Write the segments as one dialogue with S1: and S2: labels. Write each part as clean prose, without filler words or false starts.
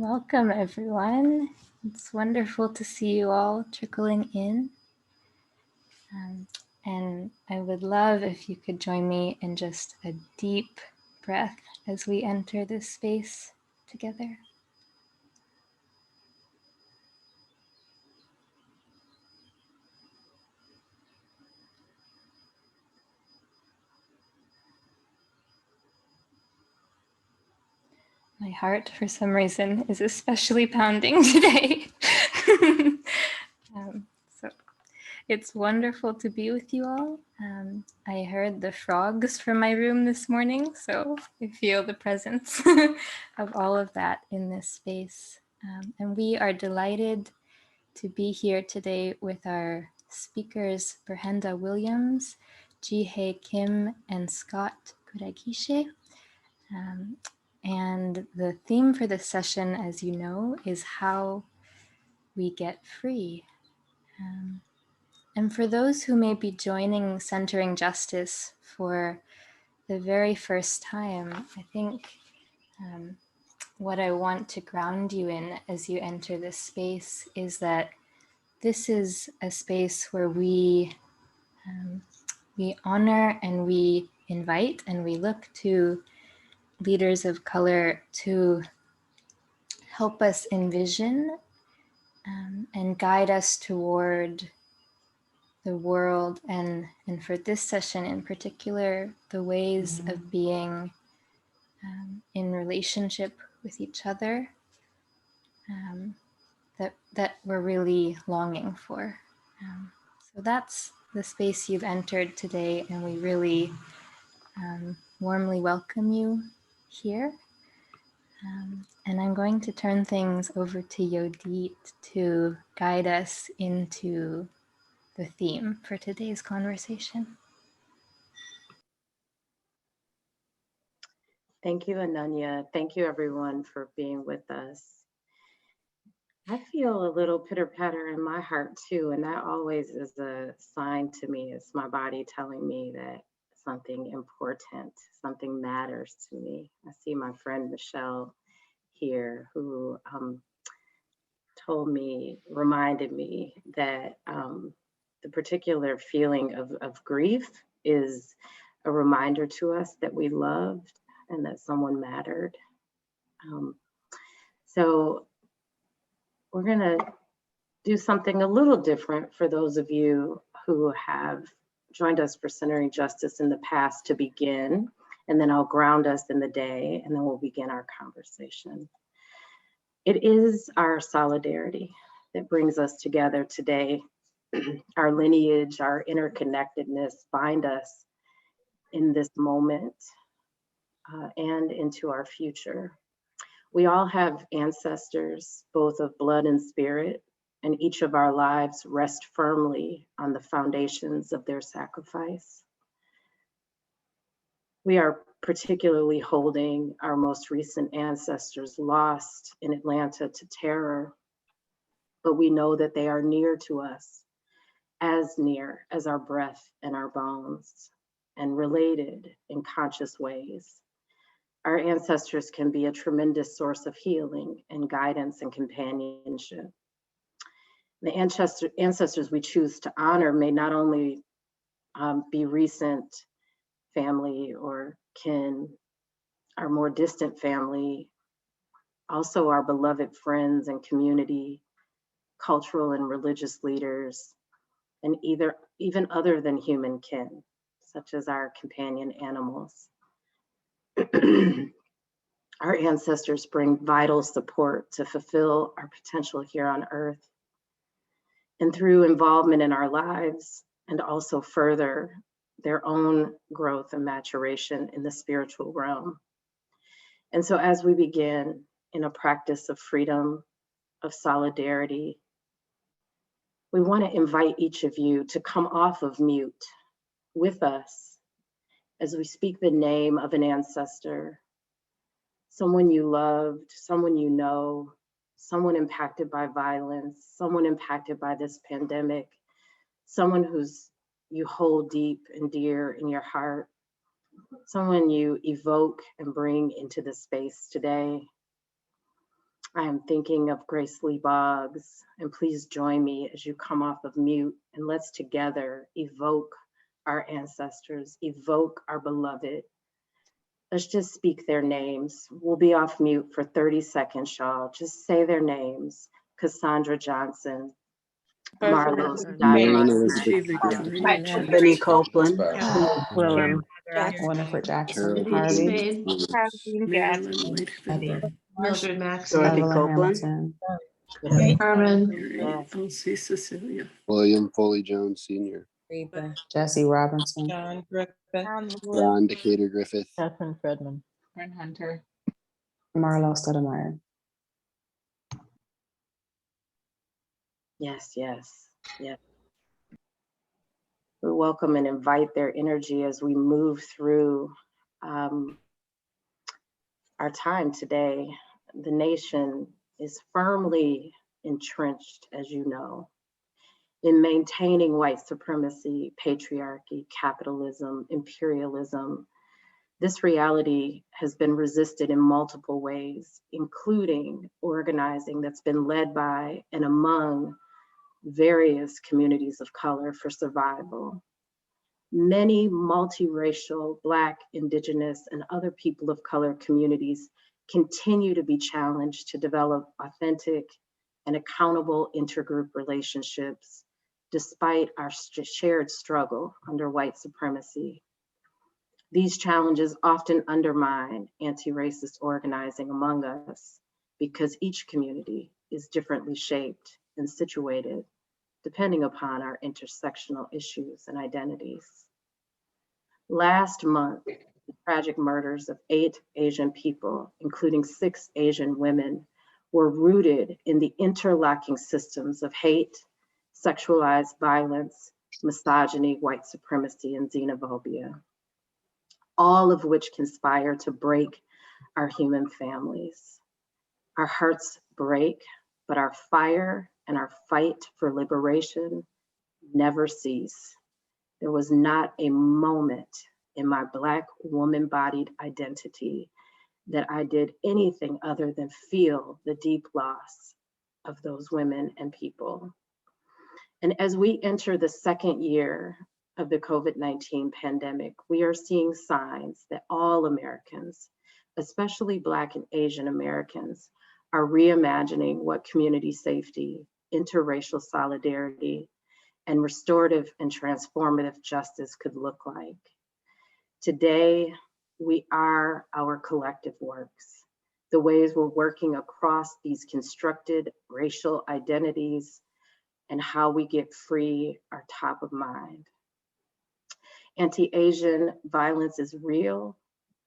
S1: Welcome, everyone. It's wonderful to see you all trickling in. And I would love if you could join me in just a deep breath as we enter this space together. My heart, for some reason, is especially pounding today. So it's wonderful to be with you all. I heard the frogs from my room this morning, so I feel the presence of all of that in this space. And we are delighted to be here today with our speakers, Ber-Henda Williams, Ji Hye Kim, and Scott Kurashige. And the theme for this session, as you know, is how we get free. And for those who may be joining Centering Justice for the very first time, I think what I want to ground you in as you enter this space is that this is a space where we honor and we invite and we look to leaders of color to help us envision and guide us toward the world, and for this session in particular, the ways of being in relationship with each other that we're really longing for. So that's the space you've entered today, and we really warmly welcome you here. And I'm going to turn things over to Yodit to guide us into the theme for today's conversation.
S2: Thank you, Ananya. Thank you, everyone, for being with us. I feel a little pitter-patter in my heart, too, and that always is a sign to me. It's my body telling me that something important, something matters to me. I see my friend Michelle here, who reminded me that the particular feeling of grief is a reminder to us that we loved and that someone mattered. So we're gonna do something a little different for those of you who have joined us for Centering Justice in the past to begin, and then I'll ground us in the day, and then we'll begin our conversation. It is our solidarity that brings us together today. Our lineage, our interconnectedness bind us in this moment and into our future. We all have ancestors, both of blood and spirit, and each of our lives rest firmly on the foundations of their sacrifice. We are particularly holding our most recent ancestors lost in Atlanta to terror, but we know that they are near to us, as near as our breath and our bones, and related in conscious ways. Our ancestors can be a tremendous source of healing and guidance and companionship. The ancestors we choose to honor may not only be recent family or kin, our more distant family, also our beloved friends and community, cultural and religious leaders, and even other than human kin, such as our companion animals. Our ancestors bring vital support to fulfill our potential here on Earth. And through involvement in our lives, and also further their own growth and maturation in the spiritual realm. And so as we begin in a practice of freedom, of solidarity, we want to invite each of you to come off of mute with us as we speak the name of an ancestor, someone you loved, someone you know, someone impacted by violence, someone impacted by this pandemic, someone you hold deep and dear in your heart, someone you evoke and bring into the space today. I am thinking of Grace Lee Boggs, and please join me as you come off of mute and let's together evoke our ancestors, evoke our beloved. Let's just speak their names. We'll be off mute for 30 seconds, y'all. Just say their names. Cassandra Johnson, Marlos
S3: Marion
S2: Daima,
S3: Elizabeth Victoria,
S4: Benny Copeland,
S5: Willem,
S6: Jackson,
S5: Winifred Jackson,
S3: Carol
S5: Harvey,
S3: Williams,
S6: Kathleen
S3: Marilyn
S6: Jackson,
S3: Whitefield,
S4: Mildred Maxson,
S5: Evelyn
S4: Dorothy Copeland,
S5: Hamilton,
S4: Carmen,
S3: Mary
S2: yes,
S3: Elsie Cecilia,
S7: William Foley Jones Sr.,
S6: Reba,
S5: Jesse Robinson,
S6: John Griffith,
S7: Ron Decatur Griffith,
S8: Catherine Fredman.
S6: Brent Hunter,
S5: Marlo Stoudemire.
S2: yes, yes, yes. We welcome and invite their energy as we move through our time today. The nation is firmly entrenched, as you know, in maintaining white supremacy, patriarchy, capitalism, imperialism. This reality has been resisted in multiple ways, including organizing that's been led by and among various communities of color for survival. Many multiracial Black, Indigenous, and other people of color communities continue to be challenged to develop authentic and accountable intergroup relationships despite our shared struggle under white supremacy. These challenges often undermine anti-racist organizing among us because each community is differently shaped and situated depending upon our intersectional issues and identities. Last month, the tragic murders of 8 Asian people, including 6 Asian women, were rooted in the interlocking systems of hate, sexualized violence, misogyny, white supremacy, and xenophobia, all of which conspire to break our human families. Our hearts break, but our fire and our fight for liberation never cease. There was not a moment in my Black woman-bodied identity that I did anything other than feel the deep loss of those women and people. And as we enter the second year of the COVID-19 pandemic, we are seeing signs that all Americans, especially Black and Asian Americans, are reimagining what community safety, interracial solidarity, and restorative and transformative justice could look like. Today, we are our collective works, the ways we're working across these constructed racial identities and how we get free are top of mind. Anti-Asian violence is real,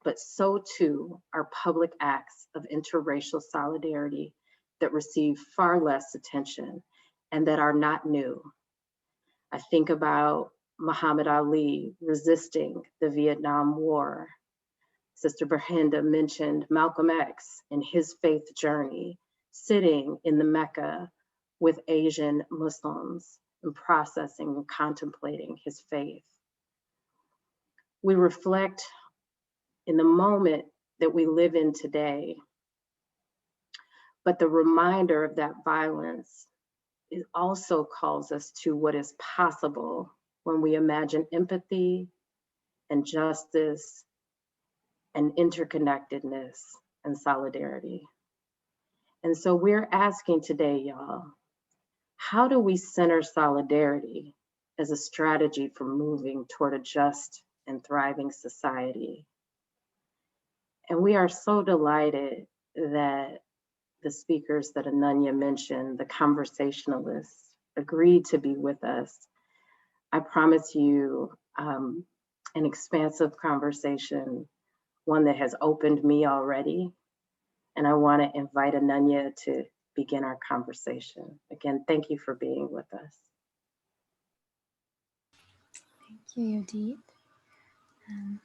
S2: but so too are public acts of interracial solidarity that receive far less attention and that are not new. I think about Muhammad Ali resisting the Vietnam War. Sister Ber-Henda mentioned Malcolm X in his faith journey, sitting in the Mecca with Asian Muslims and processing and contemplating his faith. We reflect in the moment that we live in today, but the reminder of that violence it also calls us to what is possible when we imagine empathy and justice and interconnectedness and solidarity. And so we're asking today, y'all, how do we center solidarity as a strategy for moving toward a just and thriving society? And we are so delighted that the speakers that Ananya mentioned, the conversationalists, agreed to be with us. I promise you an expansive conversation, one that has opened me already. And I want to invite Ananya to begin our conversation. Again, thank you for being with us.
S1: Thank you, Yodit.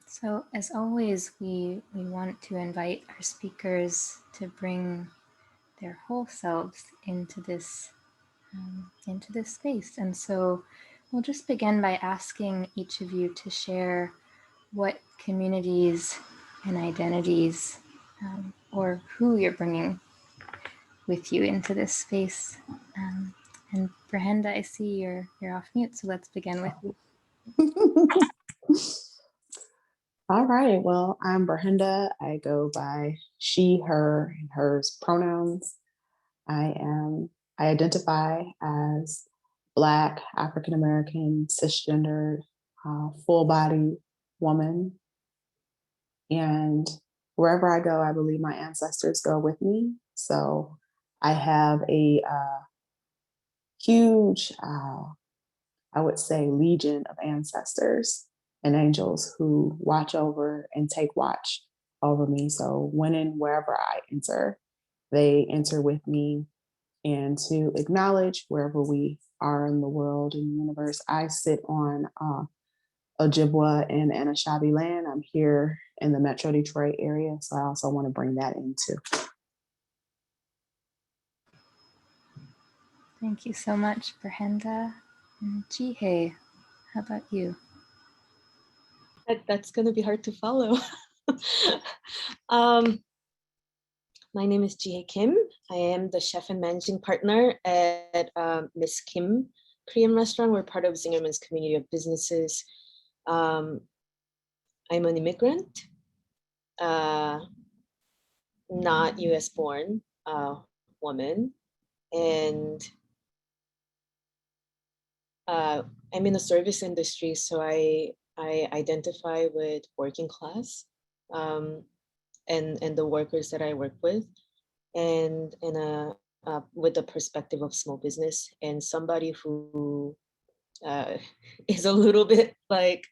S1: So as always, we want to invite our speakers to bring their whole selves into this space. And so we'll just begin by asking each of you to share what communities and identities or who you're bringing with you into this space. And Ber-Henda, I see you're off mute, so let's begin with you.
S5: All right. Well, I'm Ber-Henda. I go by she, her, and hers pronouns. I identify as Black, African American, cisgendered, full-body woman. And wherever I go, I believe my ancestors go with me. So I have a huge, I would say, legion of ancestors and angels who watch over and take watch over me. So when and wherever I enter, they enter with me. And to acknowledge wherever we are in the world and universe, I sit on Ojibwa and Anishinaabe land. I'm here in the Metro Detroit area, so I also want to bring that in too.
S1: Thank you so much, Ber-Henda. And Ji Hye, how about you?
S4: That's going to be hard to follow. My name is Ji Hye Kim. I am the chef and managing partner at Miss Kim Korean restaurant. We're part of Zingerman's community of businesses. I'm an immigrant, not US born woman. And I'm in the service industry, so I identify with working class and the workers that I work with, and with the perspective of small business and somebody who is a little bit like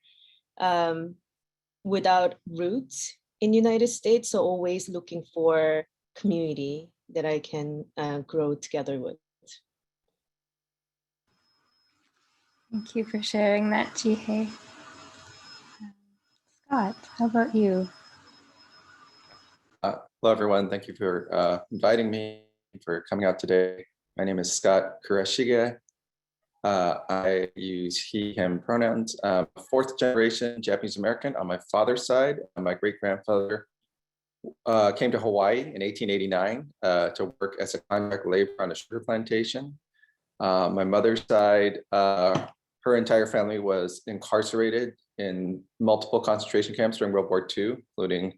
S4: without roots in United States, so always looking for community that I can grow together with.
S1: Thank you for sharing that, Ji Hye. Scott, how about you?
S8: Hello, everyone. Thank you for inviting me, for coming out today. My name is Scott Kurashige. I use he, him pronouns. Fourth generation Japanese American on my father's side. My great-grandfather came to Hawaii in 1889 to work as a contract laborer on a sugar plantation. My mother's side, her entire family was incarcerated in multiple concentration camps during World War II, including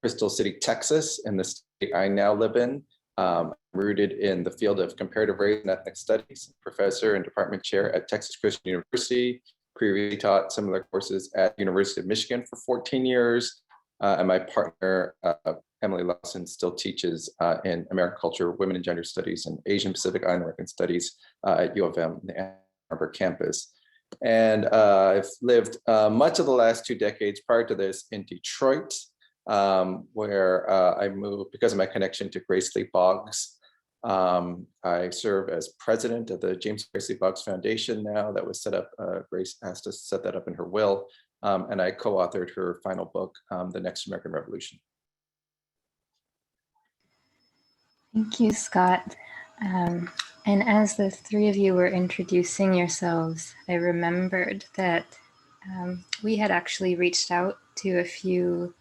S8: Crystal City, Texas, in the state I now live in. Rooted in the field of comparative race and ethnic studies, professor and department chair at Texas Christian University, previously taught similar courses at University of Michigan for 14 years. And my partner, Emily Lawson, still teaches in American culture, women and gender studies, and Asian Pacific Island American studies at U of M, the Ann Arbor campus. And I've lived much of the last 2 decades prior to this in Detroit, where I moved because of my connection to Grace Lee Boggs. I serve as president of the James Grace Lee Boggs Foundation now, that was set up. Grace asked us to set that up in her will, and I co-authored her final book, The Next American Revolution.
S1: Thank you, Scott. And as the three of you were introducing yourselves, I remembered that we had actually reached out to a few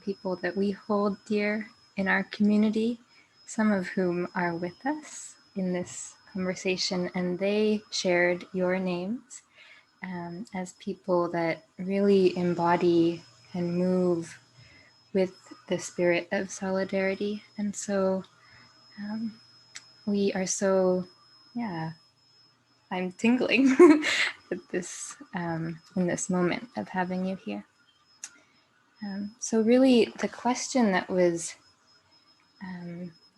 S1: people that we hold dear in our community, some of whom are with us in this conversation, and they shared your names as people that really embody and move with the spirit of solidarity. And so we are so, I'm tingling at this, in this moment of having you here. So really the question that was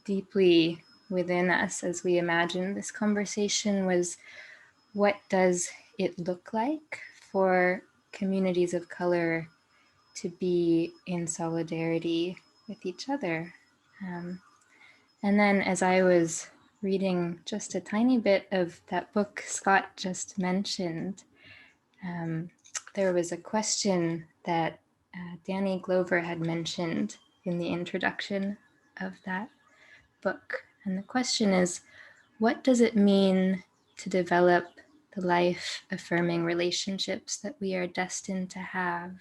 S1: deeply within us as we imagined this conversation was, what does it look like for communities of color to be in solidarity with each other? And then as I was reading just a tiny bit of that book Scott just mentioned, there was a question that Danny Glover had mentioned in the introduction of that book. And the question is, what does it mean to develop the life-affirming relationships that we are destined to have,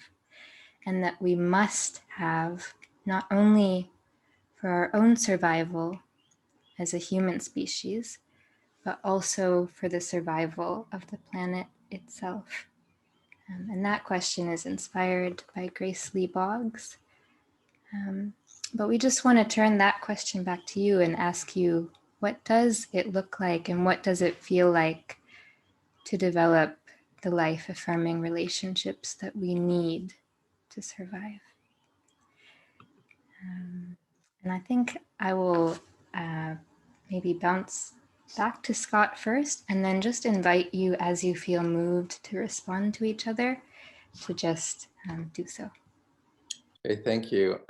S1: and that we must have, not only for our own survival, as a human species, but also for the survival of the planet itself. And that question is inspired by Grace Lee Boggs. But we just want to turn that question back to you and ask you, what does it look like and what does it feel like to develop the life-affirming relationships that we need to survive? And I think I will maybe bounce back to Scott first, and then just invite you, as you feel moved to respond to each other, to just do so.
S8: Okay, thank you.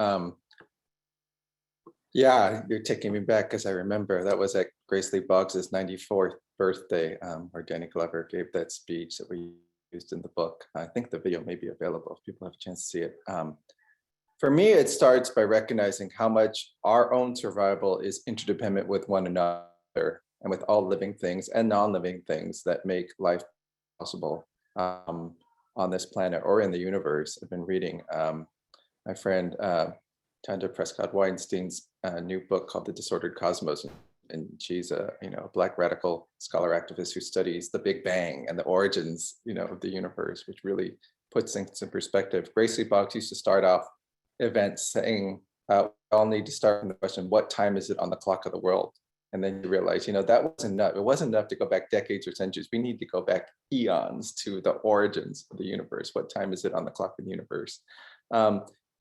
S8: Yeah, you're taking me back because I remember that was at Grace Lee Boggs' 94th birthday, where Danny Glover gave that speech that we used in the book. I think the video may be available if people have a chance to see it. For me, it starts by recognizing how much our own survival is interdependent with one another and with all living things and non-living things that make life possible on this planet or in the universe. I've been reading my friend Tanja Prescott-Weinstein's new book called The Disordered Cosmos. And she's a Black radical scholar activist who studies the Big Bang and the origins of the universe, which really puts things in perspective. Grace Lee Boggs used to start off events saying, we all need to start from the question, what time is it on the clock of the world? And then you realize, that wasn't enough. It wasn't enough to go back decades or centuries. We need to go back eons to the origins of the universe. What time is it on the clock of the universe?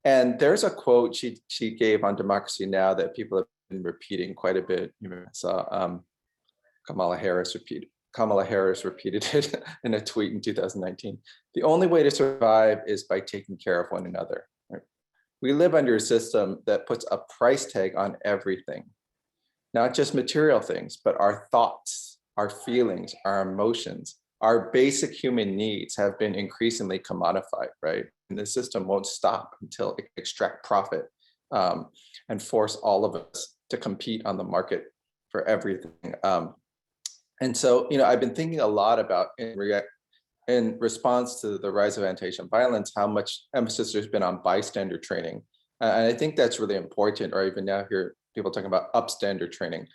S8: And there's a quote she gave on Democracy Now! That people have been repeating quite a bit. I saw Kamala Harris repeated it in a tweet in 2019. The only way to survive is by taking care of one another. Right? We live under a system that puts a price tag on everything, not just material things, but our thoughts, our feelings, our emotions. Our basic human needs have been increasingly commodified, right? And the system won't stop until it extract profit and force all of us to compete on the market for everything. And so, I've been thinking a lot about in response to the rise of anti-Asian violence, how much emphasis there's been on bystander training. And I think that's really important, or even now hear people talking about upstander training.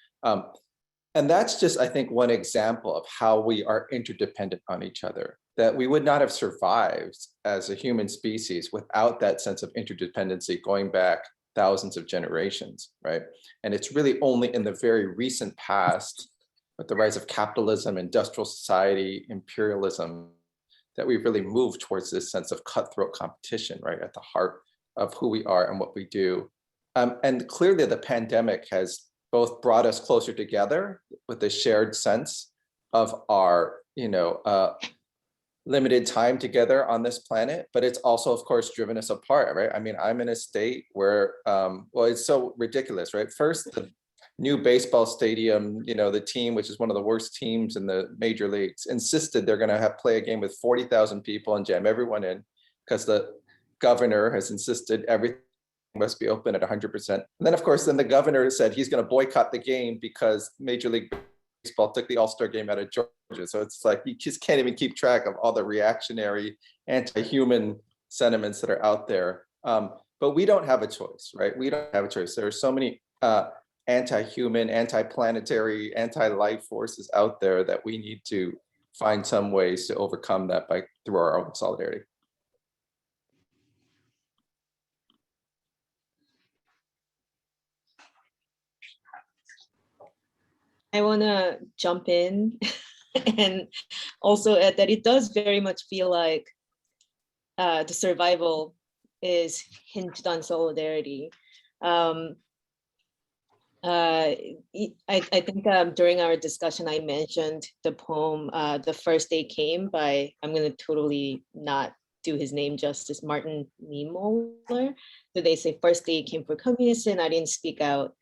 S8: And that's just, I think, one example of how we are interdependent on each other, that we would not have survived as a human species without that sense of interdependency going back thousands of generations, right? And it's really only in the very recent past, with the rise of capitalism, industrial society, imperialism, that we've really moved towards this sense of cutthroat competition, right, at the heart of who we are and what we do. And clearly the pandemic has both brought us closer together with a shared sense of our, limited time together on this planet, but it's also, of course, driven us apart, right? I mean, I'm in a state where, it's so ridiculous, right? First, the new baseball stadium, the team, which is one of the worst teams in the major leagues, insisted they're going to play a game with 40,000 people and jam everyone in because the governor has insisted everything must be open at 100%. And then, of course, the governor said he's going to boycott the game because Major League Baseball took the All-Star game out of Georgia. So it's like you just can't even keep track of all the reactionary, anti-human sentiments that are out there. But we don't have a choice, right? We don't have a choice. There are so many anti-human, anti-planetary, anti-life forces out there that we need to find some ways to overcome that through our own solidarity.
S4: I want to jump in and also add that it does very much feel like the survival is hinged on solidarity. I think during our discussion, I mentioned the poem, The First Day Came by, I'm going to totally not do his name justice, Martin Niemöller. So they say, first day came for communists, and I didn't speak out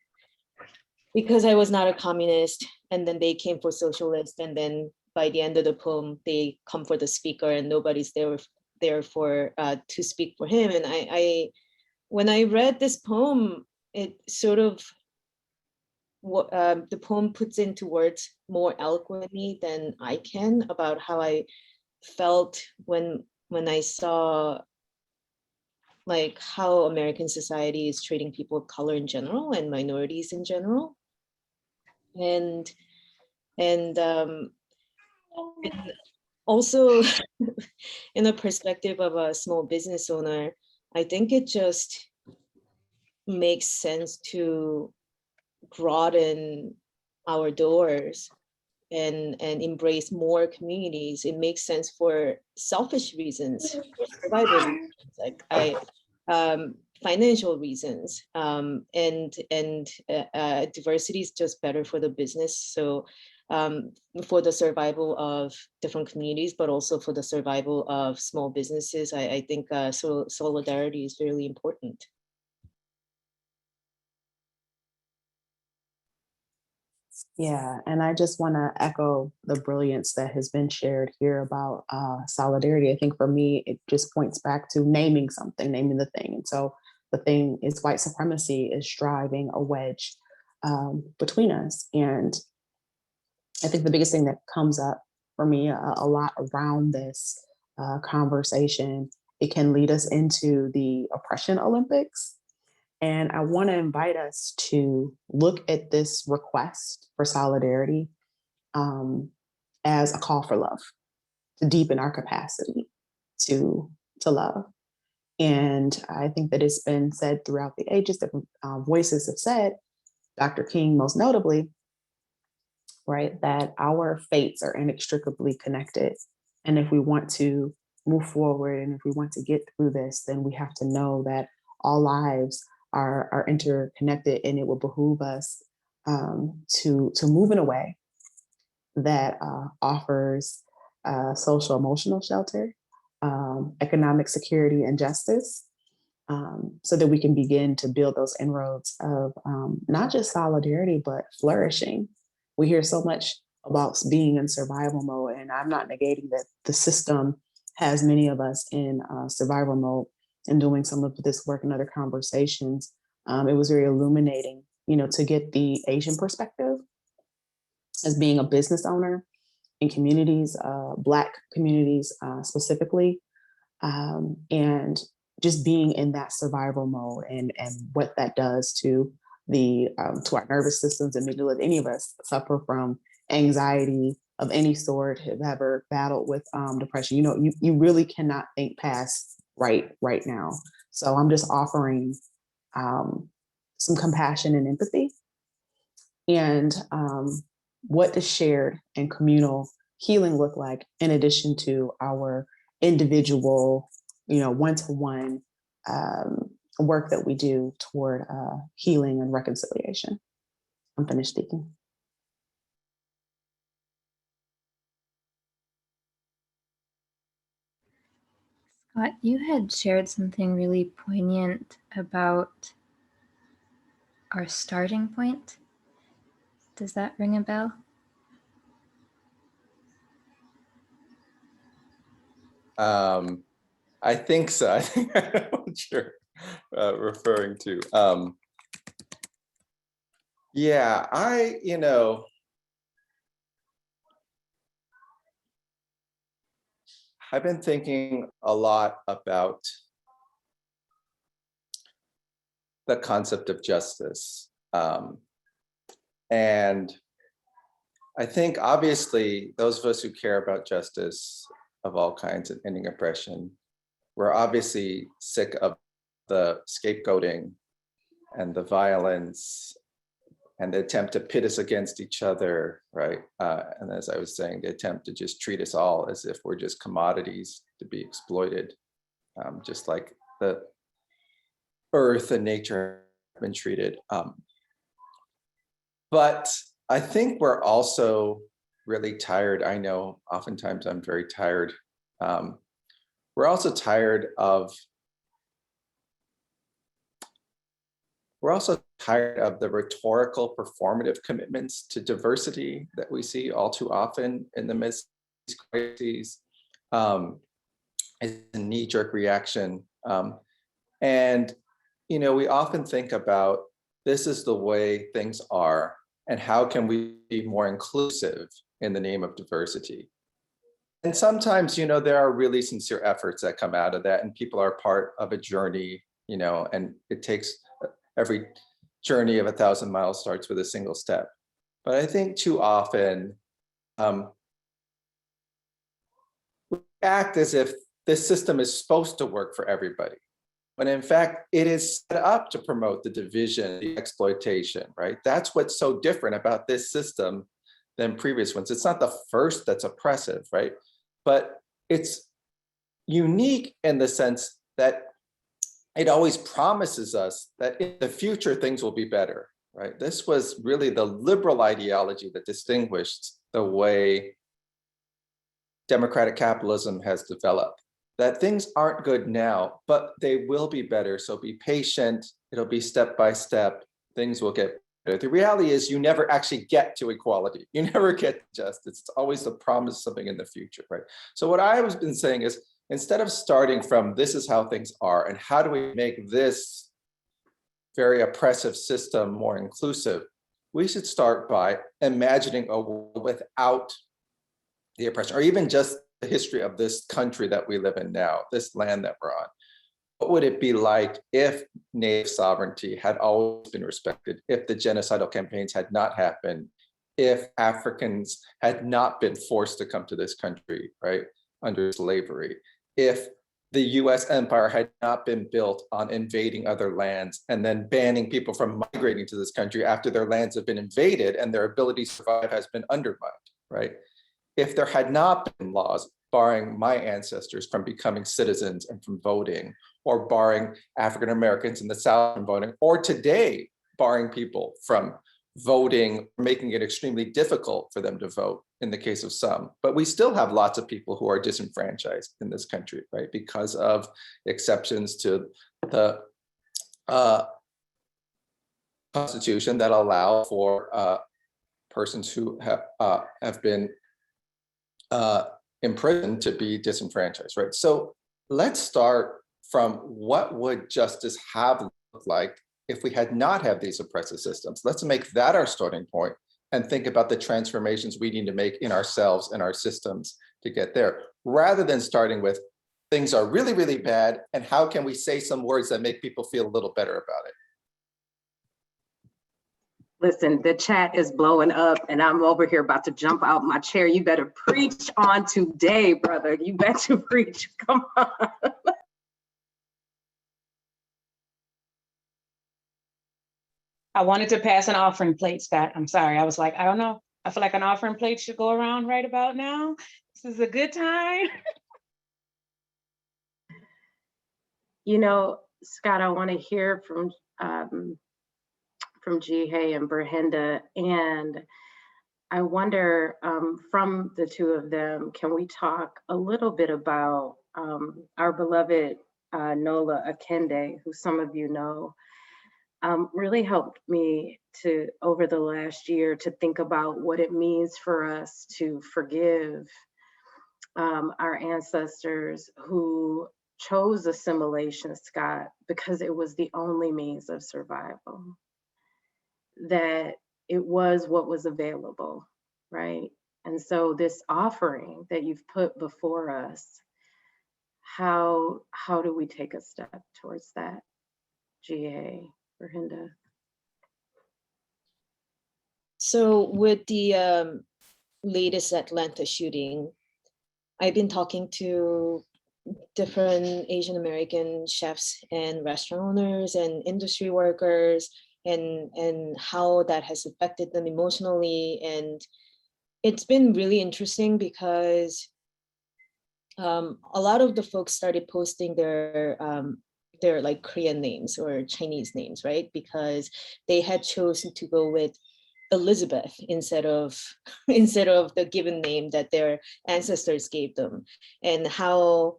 S4: because I was not a communist. And then they came for socialists. And then by the end of the poem, they come for the speaker and nobody's there for to speak for him. And when I read this poem, it sort of, the poem puts into words more eloquently than I can about how I felt when I saw like how American society is treating people of color in general and minorities in general. And and also in the perspective of a small business owner, I think it just makes sense to broaden our doors and embrace more communities. It makes sense for selfish reasons, for survival reasons, like financial reasons, and diversity is just better for the business. So for the survival of different communities, but also for the survival of small businesses, I think solidarity is really important.
S5: Yeah, and I just want to echo the brilliance that has been shared here about solidarity. I think for me, it just points back to naming something, naming the thing. And so the thing is white supremacy is driving a wedge between us. And I think the biggest thing that comes up for me a lot around this conversation, it can lead us into the oppression Olympics. And I want to invite us to look at this request for solidarity as a call for love, to deepen our capacity to love. And I think that it's been said throughout the ages, different voices have said, Dr. King most notably, right, that our fates are inextricably connected. And if we want to move forward and if we want to get through this, then we have to know that all lives are interconnected, and it will behoove us to move in a way that offers social emotional shelter, economic security and justice, so that we can begin to build those inroads of not just solidarity, but flourishing. We hear so much about being in survival mode, and I'm not negating that the system has many of us in survival mode. And doing some of this work and other conversations, it was very illuminating, to get the Asian perspective as being a business owner in communities, Black communities specifically, and just being in that survival mode and what that does to our nervous systems, and maybe let any of us suffer from anxiety of any sort, have ever battled with depression. You really cannot think past right now. So I'm just offering some compassion and empathy. And what does shared and communal healing look like in addition to our individual, one-to-one work that we do toward healing and reconciliation? I'm finished speaking.
S1: Scott, you had shared something really poignant about our starting point. Does that ring a bell?
S8: I think so. I think I know what you're referring to. Yeah, I've been thinking a lot about the concept of justice. And I think obviously those of us who care about justice of all kinds and ending oppression, we're obviously sick of the scapegoating and the violence and the attempt to pit us against each other, right? And as I was saying, the attempt to just treat us all as if we're just commodities to be exploited, just like the earth and nature have been treated. But I think we're also really tired. I know oftentimes I'm very tired. We're also tired of the rhetorical performative commitments to diversity that we see all too often in the midst of these crises. It's a knee-jerk reaction. And we often think about, this is the way things are, and how can we be more inclusive in the name of diversity? And sometimes, there are really sincere efforts that come out of that, and people are part of a journey, and it takes, every journey of 1,000 miles starts with a single step. But I think too often we act as if this system is supposed to work for everybody, when in fact it is set up to promote the division, the exploitation, right? That's what's so different about this system than previous ones. It's not the first that's oppressive, right? But it's unique in the sense that it always promises us that in the future things will be better, right? This was really the liberal ideology that distinguished the way democratic capitalism has developed, that things aren't good now, but they will be better. So be patient, it'll be step by step, things will get better. The reality is you never actually get to equality. You never get justice. It's always the promise of something in the future, right? So what I have been saying is, instead of starting from this is how things are and how do we make this very oppressive system more inclusive, we should start by imagining a world without the oppression, or even just the history of this country that we live in now, this land that we're on. What would it be like if Native sovereignty had always been respected, if the genocidal campaigns had not happened, if Africans had not been forced to come to this country, right, under slavery, if the US empire had not been built on invading other lands and then banning people from migrating to this country after their lands have been invaded and their ability to survive has been undermined, right? If there had not been laws barring my ancestors from becoming citizens and from voting, or barring African Americans in the South from voting, or today barring people from voting, making it extremely difficult for them to vote in the case of some. But we still have lots of people who are disenfranchised in this country, right? Because of exceptions to the Constitution that allow for persons who have been imprisoned to be disenfranchised, right? So let's start from what would justice have looked like if we had not had these oppressive systems. Let's make that our starting point and think about the transformations we need to make in ourselves and our systems to get there, rather than starting with things are really, really bad, and how can we say some words that make people feel a little better about it?
S2: Listen, the chat is blowing up and I'm over here about to jump out my chair. You better preach on today, brother. You better preach. Come on.
S6: I wanted to pass an offering plate, Scott. I'm sorry. I was like, I don't know. I feel like an offering plate should go around right about now. This is a good time.
S2: You know, Scott, I want to hear from Ji Hye and Ber-Henda, and I wonder from the two of them, can we talk a little bit about our beloved Nola Akende, who some of you know, really helped me to, over the last year, to think about what it means for us to forgive our ancestors who chose assimilation, Scott, because it was the only means of survival, that it was what was available, right? And so this offering that you've put before us, how do we take a step towards that? Ji Hye, Ber-Henda.
S4: So with the latest Atlanta shooting, I've been talking to different Asian American chefs and restaurant owners and industry workers, and how that has affected them emotionally. And it's been really interesting because a lot of the folks started posting their like Korean names or Chinese names, right? Because they had chosen to go with Elizabeth instead of the given name that their ancestors gave them, and how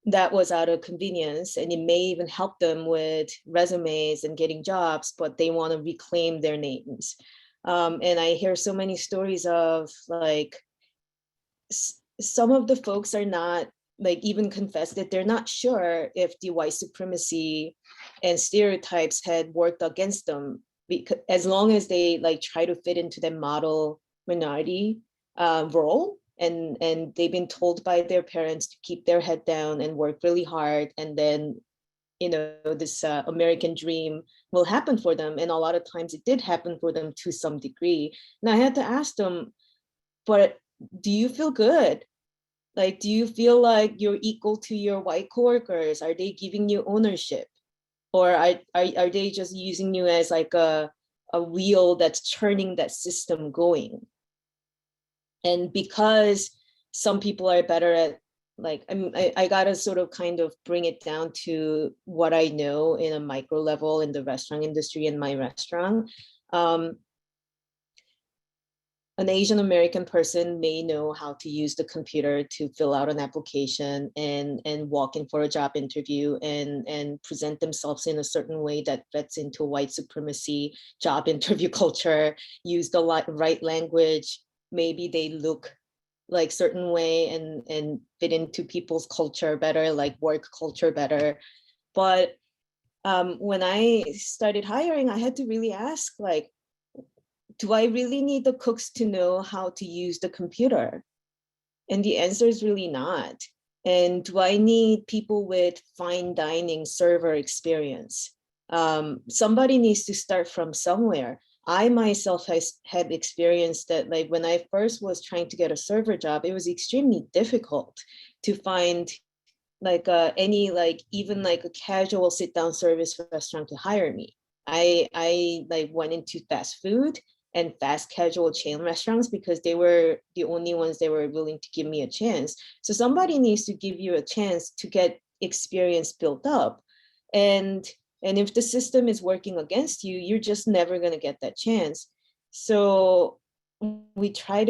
S4: that was out of convenience, and it may even help them with resumes and getting jobs, but they want to reclaim their names. And I hear so many stories of like some of the folks are not, like, even confess that they're not sure if the white supremacy and stereotypes had worked against them, because as long as they like try to fit into the model minority role, and they've been told by their parents to keep their head down and work really hard, and then this American dream will happen for them. And a lot of times it did happen for them to some degree. And I had to ask them, but do you feel good? Like, do you feel like you're equal to your white coworkers? Are they giving you ownership? Or are they just using you as like a wheel that's turning that system going? And because some people are better at, like, I gotta sort of kind of bring it down to what I know in a micro level in the restaurant industry in my restaurant. An Asian American person may know how to use the computer to fill out an application and walk in for a job interview and present themselves in a certain way that fits into white supremacy job interview culture, use the right language. Maybe they look like certain way and fit into people's culture better, like work culture better. But when I started hiring, I had to really ask, like, do I really need the cooks to know how to use the computer? And the answer is really not. And do I need people with fine dining server experience? Somebody needs to start from somewhere. I myself had experienced that, like, when I first was trying to get a server job, it was extremely difficult to find like even like a casual sit down service restaurant to hire me. I like went into fast food and fast casual chain restaurants because they were the only ones that were willing to give me a chance. So somebody needs to give you a chance to get experience built up. And if the system is working against you, you're just never going to get that chance. So we try,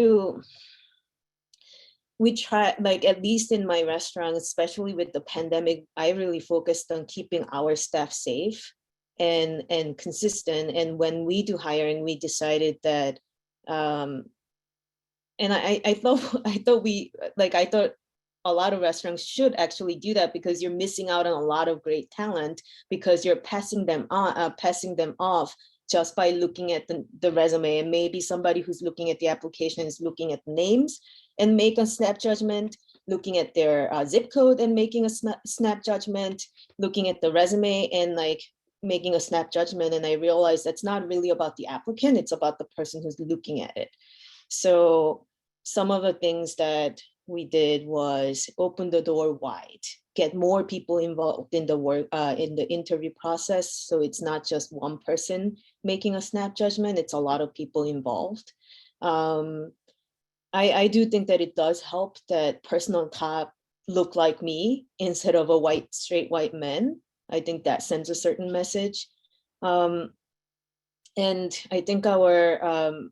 S4: like, at least in my restaurant, especially with the pandemic, I really focused on keeping our staff safe and consistent. And when we do hiring, we decided that, and I thought a lot of restaurants should actually do that, because you're missing out on a lot of great talent because you're passing them off just by looking at the resume. And maybe somebody who's looking at the application is looking at the names and make a snap judgment, looking at their zip code and making a snap judgment, looking at the resume and like making a snap judgment. And I realized that's not really about the applicant, it's about the person who's looking at it. So some of the things that we did was open the door wide, get more people involved in the work, in the interview process. So it's not just one person making a snap judgment, it's a lot of people involved. I do think that it does help that person on top look like me instead of a straight white man. I think that sends a certain message. And I think the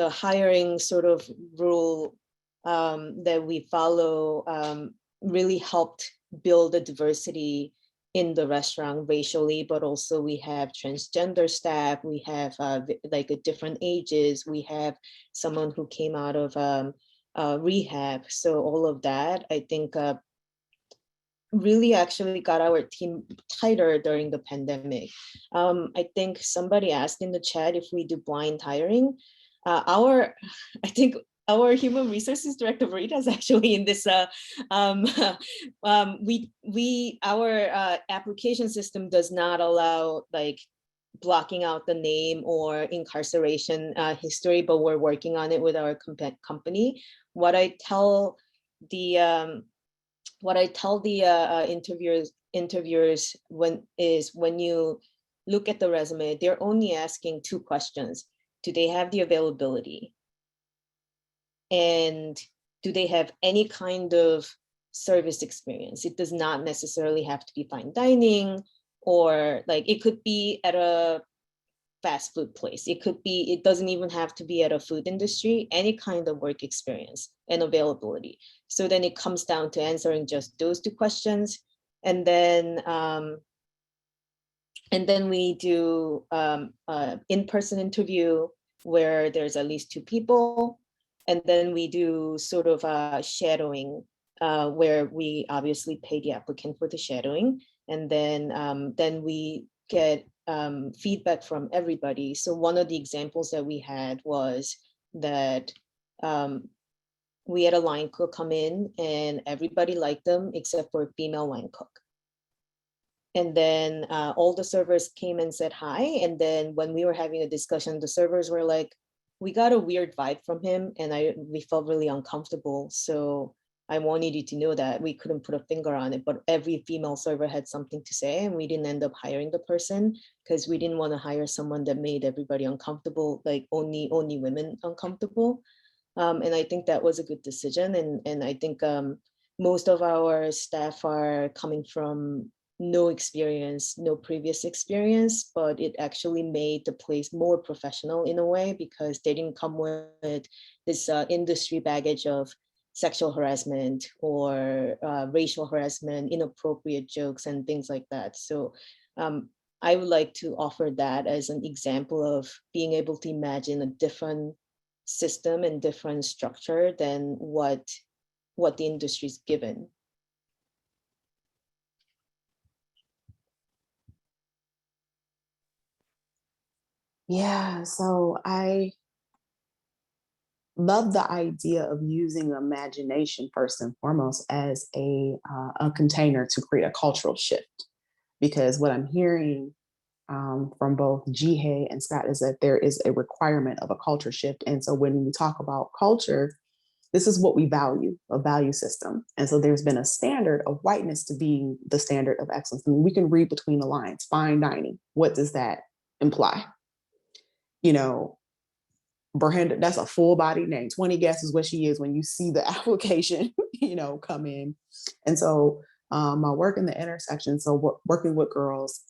S4: hiring sort of rule that we follow really helped build the diversity in the restaurant racially, but also we have transgender staff, we have like different ages, we have someone who came out of rehab. So all of that, I think, really actually got our team tighter during the pandemic. I think somebody asked in the chat if we do blind hiring. I think our human resources director Rita is actually in this. Our application system does not allow like blocking out the name or incarceration history, but we're working on it with our company. What I tell the interviewers when you look at the resume, they're only asking two questions. Do they have the availability? And do they have any kind of service experience? It does not necessarily have to be fine dining, or like it could be at a fast food place. It doesn't even have to be at a food industry, any kind of work experience and availability. So then it comes down to answering just those two questions. And then we do in-person interview where there's at least two people. And then we do sort of shadowing where we obviously pay the applicant for the shadowing. And then we get feedback from everybody. So one of the examples that we had was that we had a line cook come in and everybody liked them except for a female line cook. And then all the servers came and said hi. And then when we were having a discussion, the servers were like, we got a weird vibe from him, and we felt really uncomfortable. So I wanted you to know that we couldn't put a finger on it, but every female server had something to say, and we didn't end up hiring the person because we didn't want to hire someone that made everybody uncomfortable, like only women uncomfortable. And I think that was a good decision. And I think most of our staff are coming from no experience, no previous experience, but it actually made the place more professional in a way because they didn't come with this industry baggage of sexual harassment or racial harassment, inappropriate jokes and things like that. So I would like to offer that as an example of being able to imagine a different system and different structure than what the industry's given.
S5: Yeah, so I love the idea of using imagination first and foremost as a container to create a cultural shift. Because what I'm hearing from both Ji Hye and Scott is that there is a requirement of a culture shift. And so when we talk about culture, this is what we value, a value system. And so there's been a standard of whiteness to being the standard of excellence. I mean, we can read between the lines, fine dining. What does that imply? You know, Ber-Henda, that's a full body name. 20 guesses what she is when you see the application, come in. And so I work in the intersection. So working with girls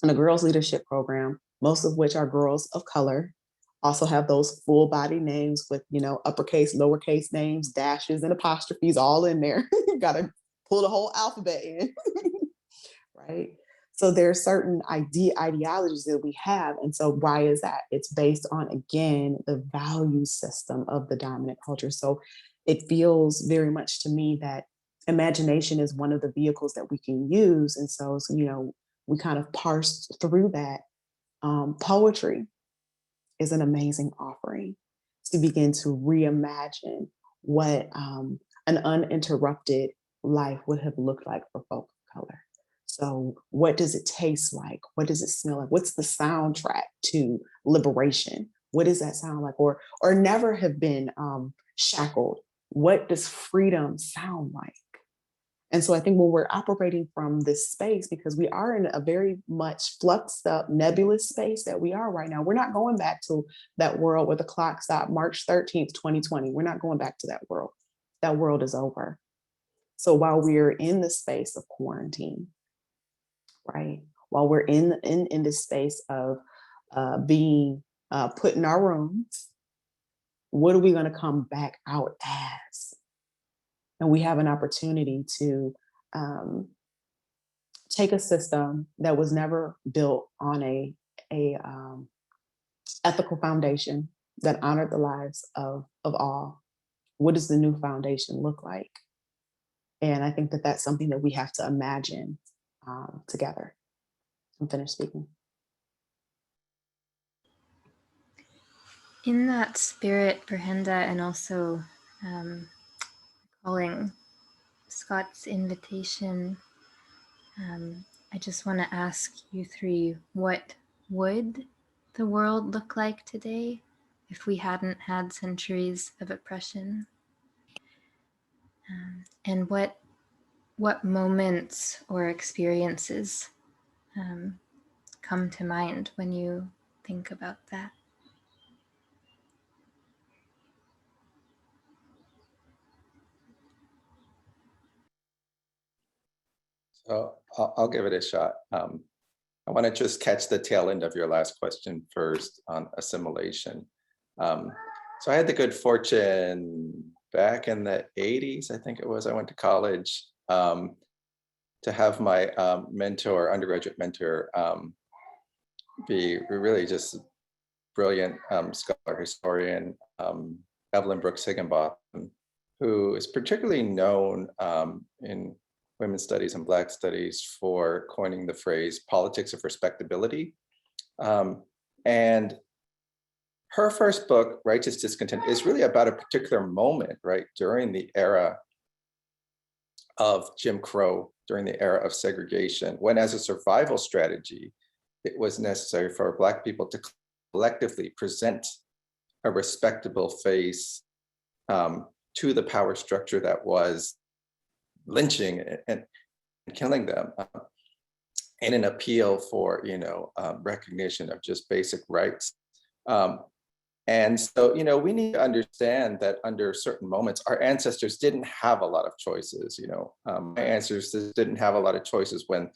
S5: in a girls leadership program, most of which are girls of color, also have those full body names with, uppercase, lowercase names, dashes and apostrophes all in there. You got to pull the whole alphabet in, right? So there are certain ideologies that we have. And so why is that? It's based on, again, the value system of the dominant culture. So it feels very much to me that imagination is one of the vehicles that we can use. And so we kind of parse through that. Poetry is an amazing offering to begin to reimagine what an uninterrupted life would have looked like for folk of color. So what does it taste like? What does it smell like? What's the soundtrack to liberation? What does that sound like? Or never have been shackled. What does freedom sound like? And so I think when we're operating from this space, because we are in a very much fluxed up, nebulous space that we are right now, we're not going back to that world where the clock stopped March 13th, 2020. We're not going back to that world. That world is over. So while we're in the space of quarantine, right? While we're in this space of being put in our rooms, what are we going to come back out as? And we have an opportunity to take a system that was never built on a ethical foundation that honored the lives of all. What does the new foundation look like? And I think that that's something that we have to imagine together. I'm finished speaking.
S1: In that spirit, Ber-Henda, and also calling Scott's invitation, I just want to ask you three, what would the world look like today if we hadn't had centuries of oppression? And what moments or experiences come to mind when you think about that?
S8: So I'll give it a shot. I want to just catch the tail end of your last question first on assimilation. So I had the good fortune back in the 80s, I think it was, I went to college to have my undergraduate mentor, be really just brilliant scholar, historian, Evelyn Brooks Higginbotham, who is particularly known in women's studies and Black studies for coining the phrase politics of respectability. And her first book, Righteous Discontent, is really about a particular moment, right, during the era of Jim Crow, during the era of segregation, when as a survival strategy, it was necessary for Black people to collectively present a respectable face to the power structure that was lynching and killing them, in an appeal for, recognition of just basic rights. And so, we need to understand that under certain moments, our ancestors didn't have a lot of choices. My ancestors didn't have a lot of choices when,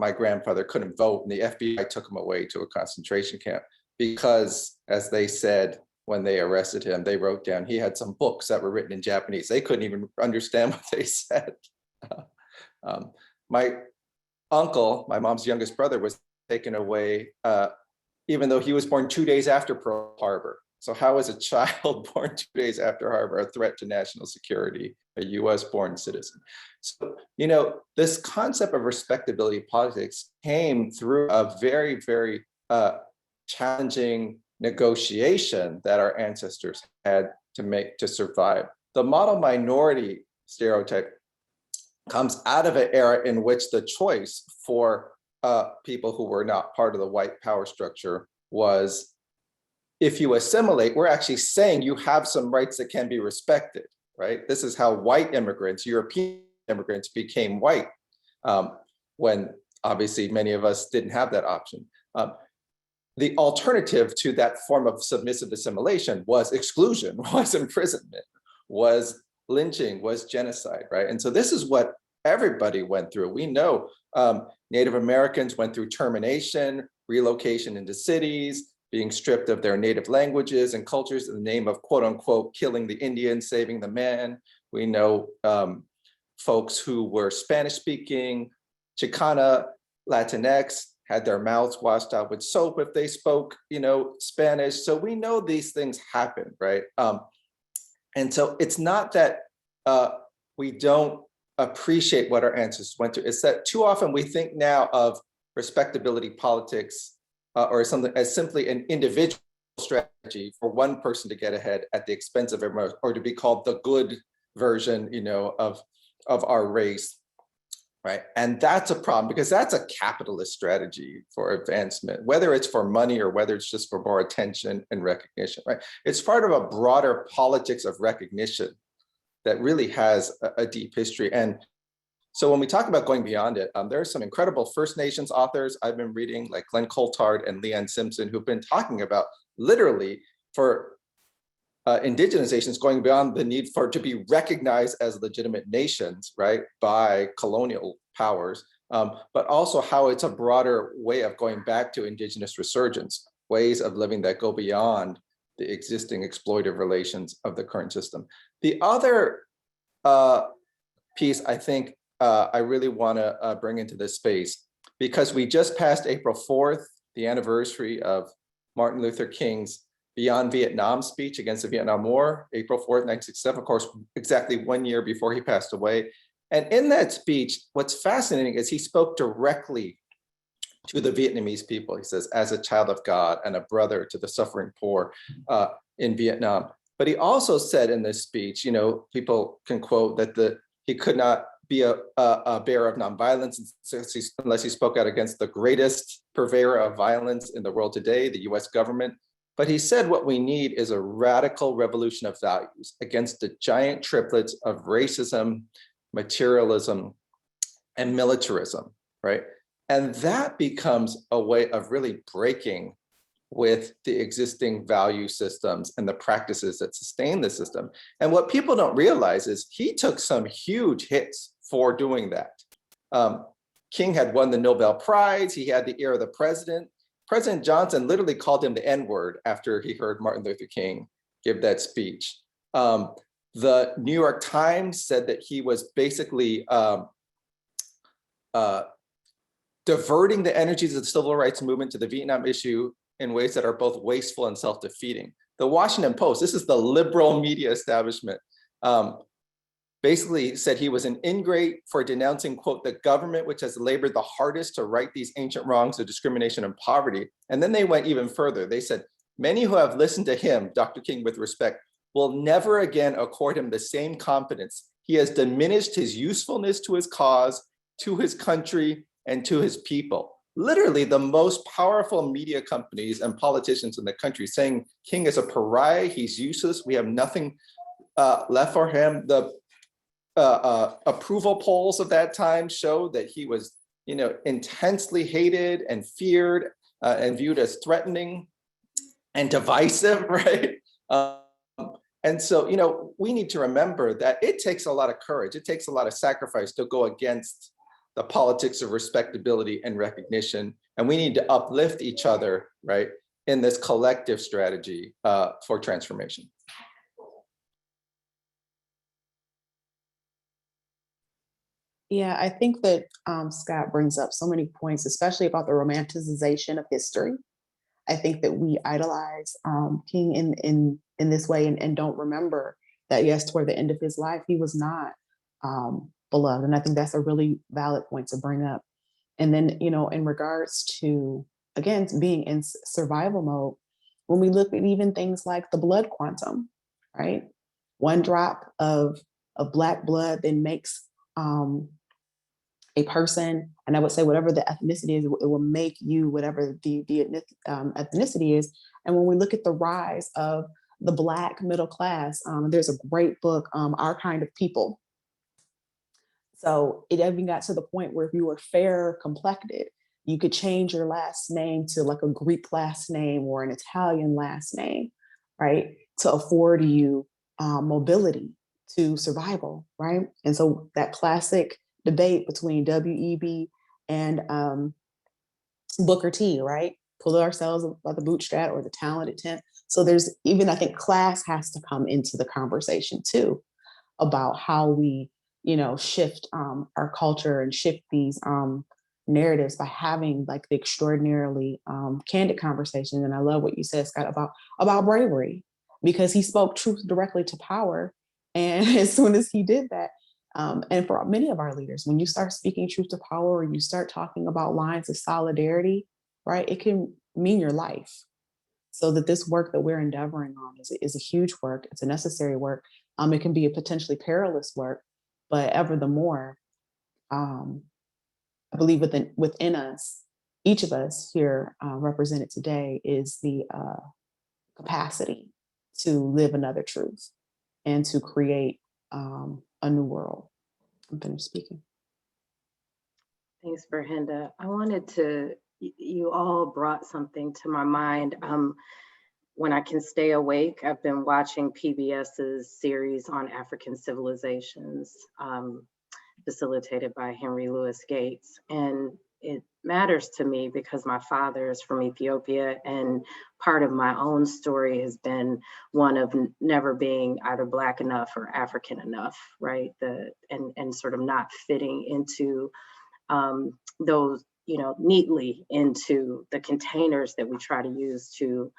S8: my grandfather couldn't vote and the FBI took him away to a concentration camp because, as they said, when they arrested him, they wrote down he had some books that were written in Japanese. They couldn't even understand what they said. My uncle, my mom's youngest brother, was taken away even though he was born 2 days after Pearl Harbor. So how is a child born 2 days after Harbor a threat to national security, a US-born citizen? So, this concept of respectability politics came through a very, very challenging negotiation that our ancestors had to make to survive. The model minority stereotype comes out of an era in which the choice for people who were not part of the white power structure was, if you assimilate, we're actually saying you have some rights that can be respected, right? This is how white immigrants, European immigrants, became white, when obviously many of us didn't have that option. The alternative to that form of submissive assimilation was exclusion, was imprisonment, was lynching, was genocide, right? And so this is what everybody went through. We know Native Americans went through termination, relocation into cities, being stripped of their native languages and cultures in the name of quote unquote, killing the Indian, saving the man. We know folks who were Spanish speaking, Chicana, Latinx, had their mouths washed out with soap if they spoke, Spanish. So we know these things happen, right? And so it's not that we don't appreciate what our ancestors went through. It's that too often we think now of respectability politics or something as simply an individual strategy for one person to get ahead at the expense of everyone else, or to be called the good version, of our race, right? And that's a problem because that's a capitalist strategy for advancement, whether it's for money or whether it's just for more attention and recognition, right? It's part of a broader politics of recognition that really has a deep history. And so when we talk about going beyond it, there are some incredible First Nations authors I've been reading, like Glenn Coulthard and Leanne Simpson, who've been talking about literally for indigenous nations going beyond the need for to be recognized as legitimate nations, right, by colonial powers, but also how it's a broader way of going back to indigenous resurgence, ways of living that go beyond the existing exploitive relations of the current system. The other piece I think I really want to bring into this space, because we just passed April 4th, the anniversary of Martin Luther King's Beyond Vietnam speech against the Vietnam War, April 4th, 1967, of course, exactly 1 year before he passed away. And in that speech, what's fascinating is he spoke directly to the Vietnamese people. He says, as a child of God and a brother to the suffering poor in Vietnam. But he also said in this speech, people can quote that he could not be a bearer of nonviolence unless he spoke out against the greatest purveyor of violence in the world today, the US government. But he said what we need is a radical revolution of values against the giant triplets of racism, materialism, and militarism, right? And that becomes a way of really breaking with the existing value systems and the practices that sustain the system. And what people don't realize is he took some huge hits for doing that. King had won the Nobel Prize. He had the ear of the president. President Johnson literally called him the N-word after he heard Martin Luther King give that speech. The New York Times said that he was basically diverting the energies of the civil rights movement to the Vietnam issue in ways that are both wasteful and self-defeating. The Washington Post, this is the liberal media establishment, basically said he was an ingrate for denouncing, quote, the government which has labored the hardest to right these ancient wrongs of discrimination and poverty. And then they went even further. They said, many who have listened to him, Dr. King, with respect, will never again accord him the same confidence he has diminished his usefulness to his cause, to his country, and to his people. Literally the most powerful media companies and politicians in the country saying King is a pariah, he's useless, we have nothing left for him. The approval polls of that time showed that he was, intensely hated and feared and viewed as threatening and divisive, right? And so, we need to remember that it takes a lot of courage. It takes a lot of sacrifice to go against the politics of respectability and recognition. And we need to uplift each other, right, in this collective strategy for transformation.
S5: Yeah, I think that Scott brings up so many points, especially about the romanticization of history. I think that we idolize King in this way and don't remember that, yes, toward the end of his life, he was not beloved. And I think that's a really valid point to bring up. And then, in regards to, again, being in survival mode, when we look at even things like the blood quantum, right? One drop of Black blood then makes a person, and I would say whatever the ethnicity is, it will make you whatever the ethnicity is. And when we look at the rise of the Black middle class, there's a great book, Our Kind of People. So it even got to the point where if you were fair complected, you could change your last name to like a Greek last name or an Italian last name, right? To afford you mobility to survival, right? And so that classic debate between W.E.B. and Booker T, right? Pull ourselves by the bootstrap or the talented 10. So there's even, I think class has to come into the conversation too, about how we, shift our culture and shift these narratives by having like the extraordinarily candid conversation. And I love what you said, Scott, about bravery, because he spoke truth directly to power. And as soon as he did that, and for many of our leaders, when you start speaking truth to power, or you start talking about lines of solidarity, right, it can mean your life. So that this work that we're endeavoring on is a huge work. It's a necessary work. It can be a potentially perilous work, but ever the more, I believe within us, each of us here represented today is the capacity to live another truth and to create a new world. I'm finished speaking.
S2: Thanks, Ber-Henda. I wanted to, you all brought something to my mind. When I can stay awake, I've been watching PBS's series on African civilizations, facilitated by Henry Louis Gates. And it matters to me because my father is from Ethiopia, and part of my own story has been one of never being either Black enough or African enough, right? And sort of not fitting into those, neatly into the containers that we try to use to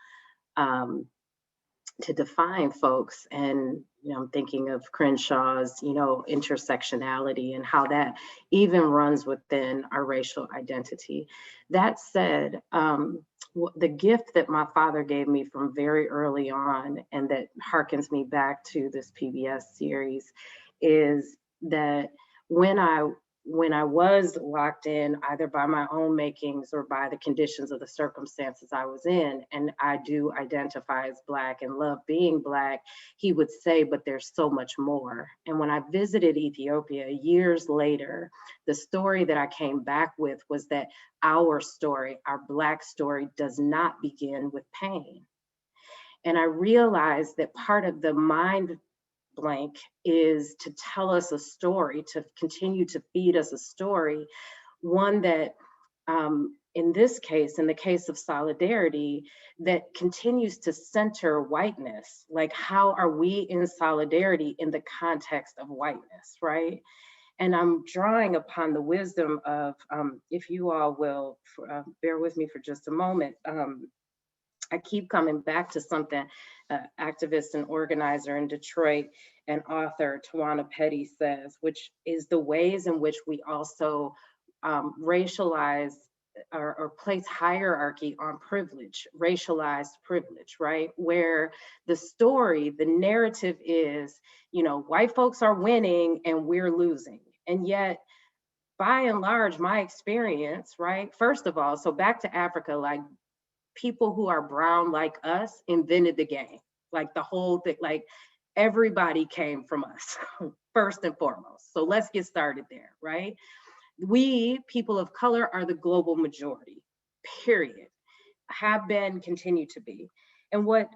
S2: define folks. And I'm thinking of Crenshaw's intersectionality and how that even runs within our racial identity. That said, the gift that my father gave me from very early on, and that harkens me back to this PBS series, is that when I was locked in either by my own makings or by the conditions of the circumstances I was in, and I do identify as Black and love being Black, he would say, but there's so much more. And when I visited Ethiopia years later, the story that I came back with was that our story, our Black story, does not begin with pain. And I realized that part of the mind blank is to tell us a story, to continue to feed us a story, one that in this case, in the case of solidarity, that continues to center whiteness. Like, how are we in solidarity in the context of whiteness, right? And I'm drawing upon the wisdom of, if you all will bear with me for just a moment, I keep coming back to something activist and organizer in Detroit and author Tawana Petty says, which is the ways in which we also racialize or place hierarchy on privilege, racialized privilege, right? Where the story, the narrative is, you know, white folks are winning and we're losing. And yet, by and large, my experience, right? First of all, so back to Africa, like people who are brown like us invented the game, like the whole thing, like everybody came from us, first and foremost. So let's get started there, right? We, people of color, are the global majority, period. Have been, continue to be. And what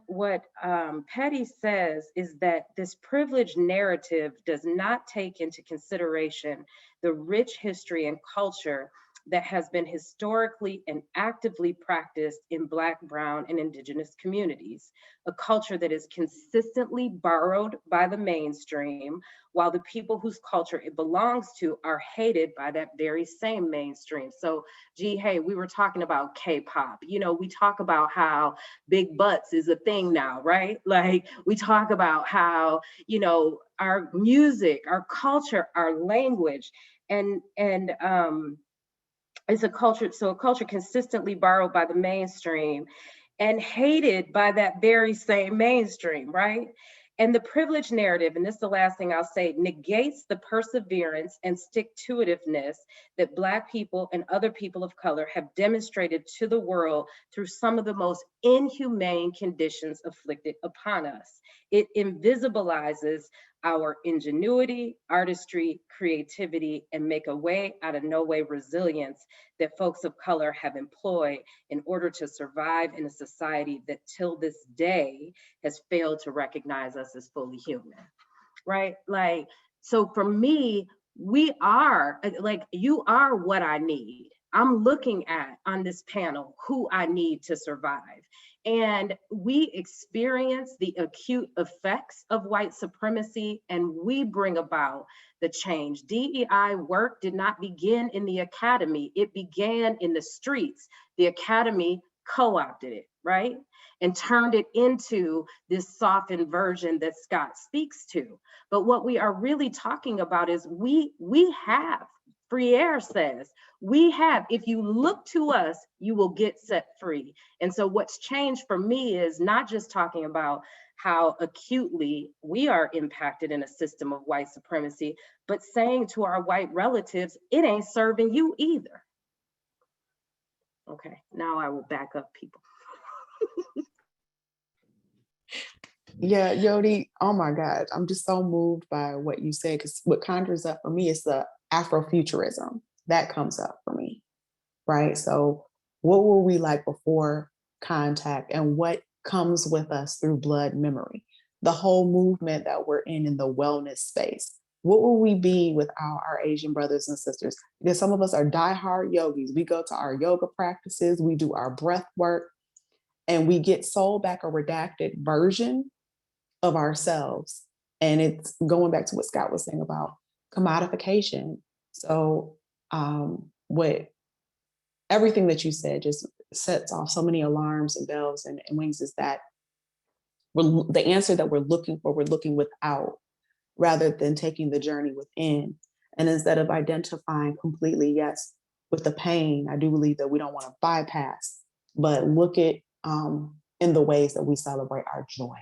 S2: Petty says is that this privileged narrative does not take into consideration the rich history and culture that has been historically and actively practiced in Black, Brown, and Indigenous communities, a culture that is consistently borrowed by the mainstream, while the people whose culture it belongs to are hated by that very same mainstream. So, Ji Hye, we were talking about K-pop. You know, we talk about how big butts is a thing now, right? Like, we talk about how, you know, our music, our culture, our language, and it's a culture, so a culture consistently borrowed by the mainstream and hated by that very same mainstream, right? And the privilege narrative, and this is the last thing I'll say, negates the perseverance and stick-to-itiveness that Black people and other people of color have demonstrated to the world through some of the most inhumane conditions inflicted upon us. It invisibilizes our ingenuity, artistry, creativity, and make a way out of no way resilience that folks of color have employed in order to survive in a society that till this day has failed to recognize us as fully human, right? Like, so for me, we are, like, you are what I need. I'm looking at on this panel who I need to survive. And we experience the acute effects of white supremacy, and we bring about the change. DEI work did not begin in the academy, it began in the streets. The academy co-opted it, right? And turned it into this softened version that Scott speaks to. But what we are really talking about is we have, Freire says, we have, if you look to us, you will get set free. And so what's changed for me is not just talking about how acutely we are impacted in a system of white supremacy, but saying to our white relatives, it ain't serving you either. Okay, now I will back up people.
S5: Yeah, Yodi, oh my God, I'm just so moved by what you said, because what conjures up for me is the Afrofuturism that comes up for me, right? So what were we like before contact, and what comes with us through blood memory? The whole movement that we're in the wellness space. What will we be without our Asian brothers and sisters? Because some of us are diehard yogis. We go to our yoga practices, we do our breath work, and we get sold back a redacted version of ourselves. And it's going back to what Scott was saying about commodification. So what everything that you said just sets off so many alarms and bells and wings, is that the answer that we're looking for, we're looking without rather than taking the journey within. And instead of identifying completely, yes, with the pain, I do believe that we don't want to bypass, but look at in the ways that we celebrate our joy.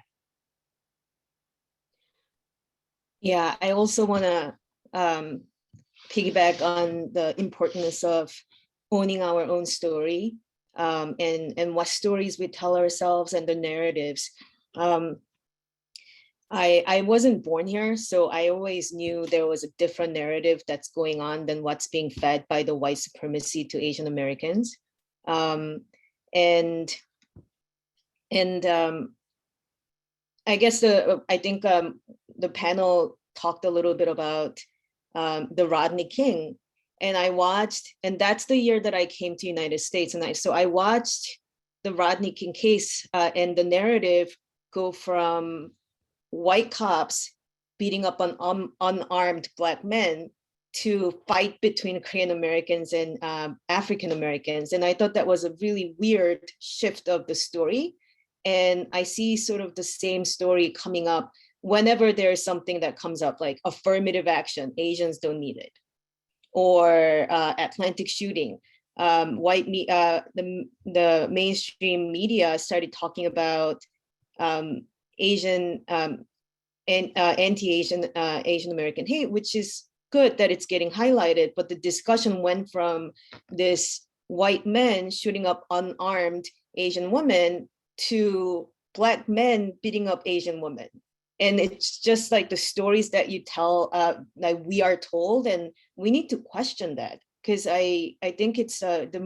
S4: Yeah, I also want to piggyback on the importance of owning our own story, and what stories we tell ourselves and the narratives. I wasn't born here, so I always knew there was a different narrative that's going on than what's being fed by the white supremacy to Asian Americans. I guess I think the panel talked a little bit about the Rodney King, and I watched, and that's the year that I came to United States, and so I watched the Rodney King case and the narrative go from white cops beating up on unarmed Black men to fight between Korean Americans and African Americans, and I thought that was a really weird shift of the story. And I see sort of the same story coming up whenever there's something that comes up, like affirmative action, Asians don't need it, or Atlantic shooting. the mainstream media started talking about Asian and anti-Asian Asian American hate, which is good that it's getting highlighted, but the discussion went from this white men shooting up unarmed Asian women to Black men beating up Asian women. And it's just like the stories that you tell, that we are told, and we need to question that, because I think it's the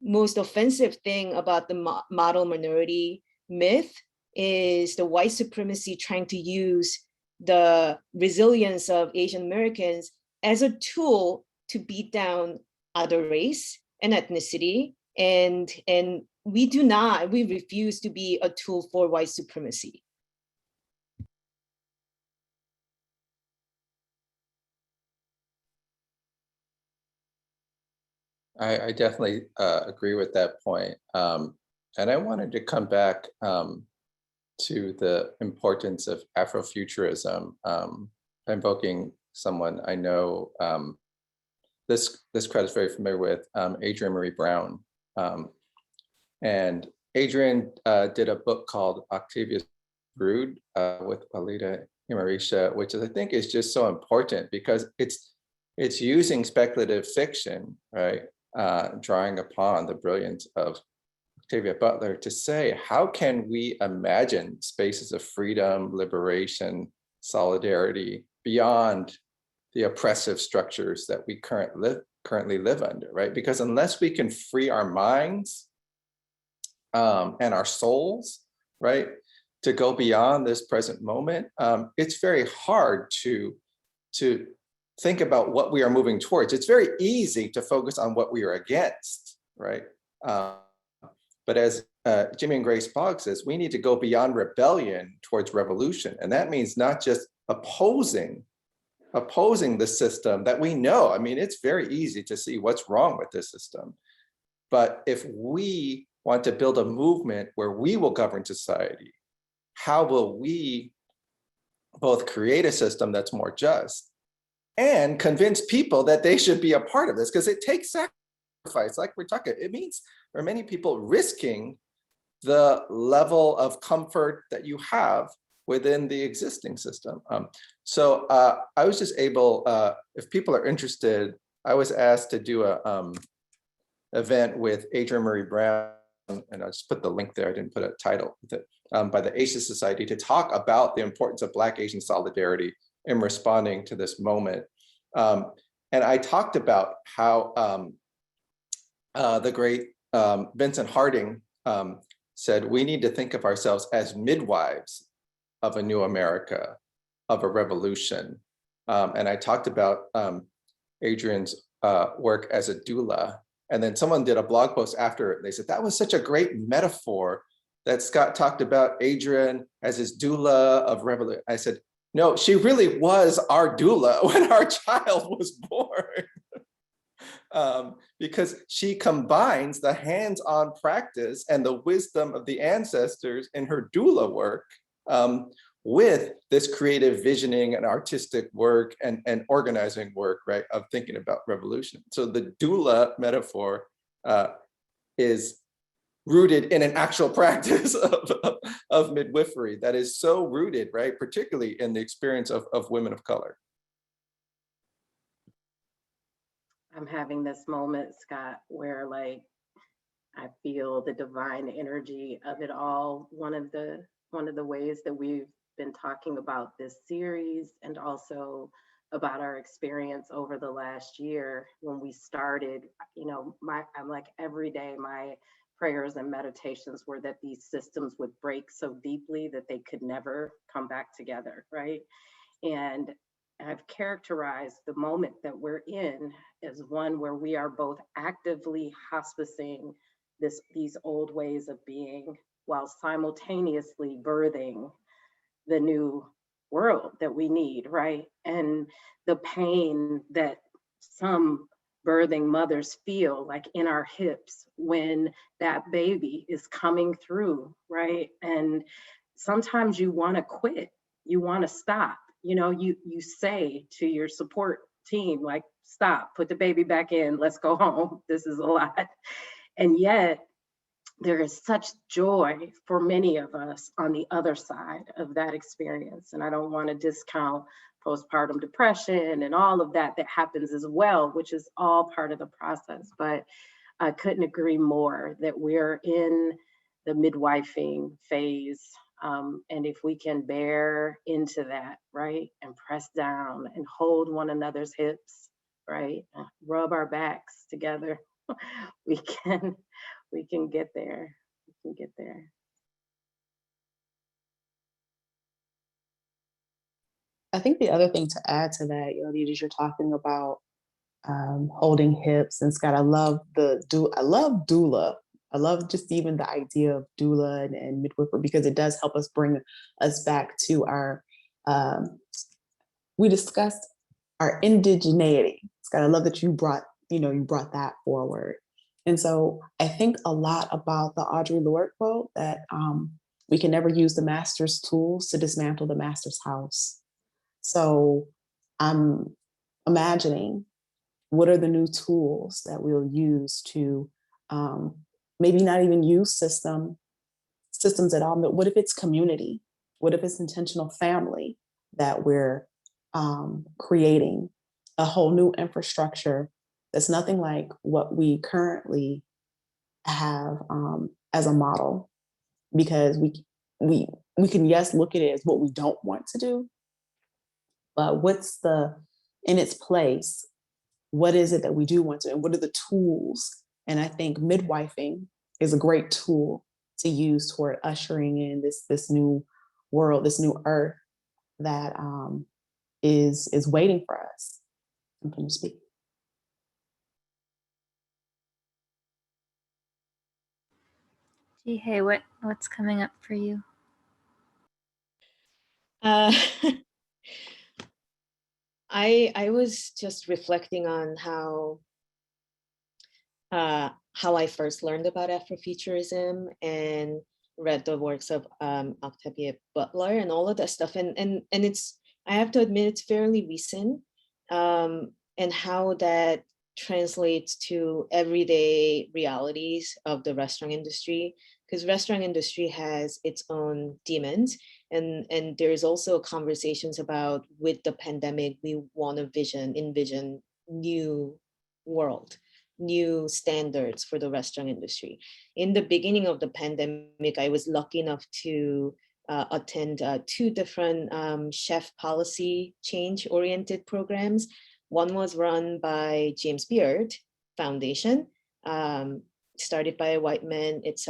S4: most offensive thing about the model minority myth is the white supremacy trying to use the resilience of Asian Americans as a tool to beat down other race and ethnicity. And we refuse to be a tool for white supremacy.
S8: I definitely agree with that point. And I wanted to come back to the importance of Afrofuturism, invoking someone I know this crowd is very familiar with, Adrienne Marie Brown. And Adrienne did a book called Octavia's Brood with Alida Imarisha, which I think is just so important because it's using speculative fiction, right? Drawing upon the brilliance of Octavia Butler to say, how can we imagine spaces of freedom, liberation, solidarity beyond the oppressive structures that we currently live under, right? Because unless we can free our minds and our souls, right, to go beyond this present moment, it's very hard to think about what we are moving towards. It's very easy to focus on what we are against, right? But as Jimmy and Grace Fogg says, we need to go beyond rebellion towards revolution. And that means not just opposing the system that we know. I mean, it's very easy to see what's wrong with this system. But if we want to build a movement where we will govern society, how will we both create a system that's more just and convince people that they should be a part of this? Because it takes sacrifice, like we're talking. It means there are many people risking the level of comfort that you have within the existing system. So I was just able, if people are interested, I was asked to do a event with Adrienne Marie Brown, and I'll just put the link there, I didn't put a title with it, by the Asia Society to talk about the importance of Black Asian solidarity in responding to this moment. And I talked about how the great Vincent Harding said, we need to think of ourselves as midwives of a new America, of a revolution. And I talked about Adrienne's work as a doula. And then someone did a blog post after it. They said, that was such a great metaphor that Scott talked about Adrienne as his doula of revolution. I said, no, she really was our doula when our child was born. Because she combines the hands-on practice and the wisdom of the ancestors in her doula work with this creative visioning and artistic work and organizing work, right, of thinking about revolution. So the doula metaphor is rooted in an actual practice of midwifery that is so rooted, right, particularly in the experience of women of color.
S2: I'm having this moment, Scott, where like I feel the divine energy of it all. One of the ways that we've been talking about this series and also about our experience over the last year when we started, you know, I'm like every day my prayers and meditations were that these systems would break so deeply that they could never come back together, right? And I've characterized the moment that we're in as one where we are both actively hospicing these old ways of being while simultaneously birthing the new world that we need, right? And the pain that some birthing mothers feel like in our hips when that baby is coming through, right? And sometimes you want to quit, you want to stop. You know, you say to your support team, like, stop, put the baby back in, let's go home. This is a lot. And yet, there is such joy for many of us on the other side of that experience. And I don't want to discount postpartum depression and all of that that happens as well, which is all part of the process. But I couldn't agree more that we're in the midwifing phase. And if we can bear into that, right, and press down and hold one another's hips, right, rub our backs together, we can get there. We can get there.
S5: I think the other thing to add to that, Yodi, is you're talking about holding hips. And Scott, I love doula. I love just even the idea of doula and midwifery, because it does help us bring us back to our, we discussed our indigeneity. Scott, I love that you brought that forward. And so I think a lot about the Audre Lorde quote that we can never use the master's tools to dismantle the master's house. So I'm imagining, what are the new tools that we'll use to maybe not even use systems at all, but what if it's community? What if it's intentional family that we're creating a whole new infrastructure that's nothing like what we currently have as a model? Because we can, yes, look at it as what we don't want to do, but what's in its place, what is it that we do want to, and what are the tools? And I think midwifing is a great tool to use toward ushering in this new world, this new earth that is waiting for us. I'm going to speak.
S1: Ji Hye, what's coming up for you?
S4: I was just reflecting on how I first learned about Afrofuturism and read the works of Octavia Butler and all of that stuff. And it's, I have to admit, it's fairly recent, and how that translates to everyday realities of the restaurant industry, because restaurant industry has its own demons. And there's also conversations about, with the pandemic, we want to envision new world, new standards for the restaurant industry. In the beginning of the pandemic, I was lucky enough to attend 2 different chef policy change oriented programs. One was run by James Beard Foundation, started by a white man. It's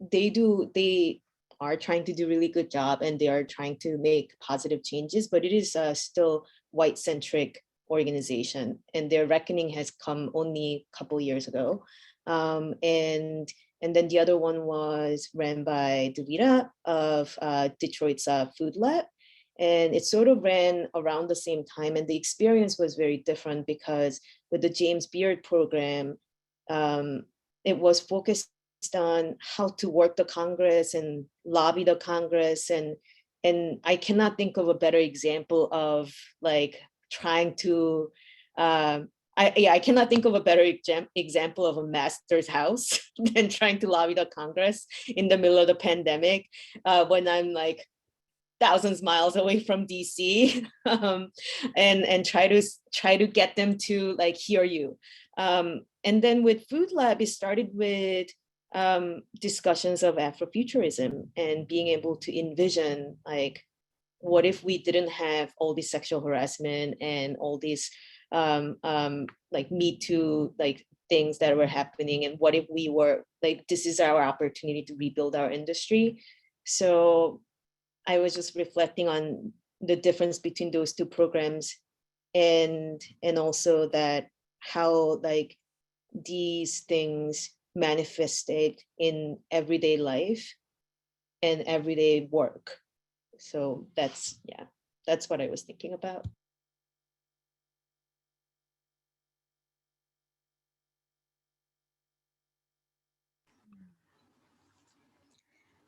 S4: they are trying to do really good job, and they are trying to make positive changes, but it is still white centric organization, and their reckoning has come only a couple years ago. And then the other one was ran by Davida of Detroit's Food Lab. And it sort of ran around the same time. And the experience was very different, because with the James Beard program, it was focused on how to work the Congress and lobby the Congress. And I cannot think of a better example of like trying to, I cannot think of a better example of a master's house than trying to lobby the Congress in the middle of the pandemic, when I'm like thousands miles away from DC, and try to get them to like hear you. And then with Food Lab, it started with discussions of Afrofuturism and being able to envision, like, what if we didn't have all this sexual harassment and all these like Me Too like things that were happening, and what if we were like, this is our opportunity to rebuild our industry. So I was just reflecting on the difference between those 2 programs, and also that how like these things manifested in everyday life and everyday work. So that's what I was thinking about.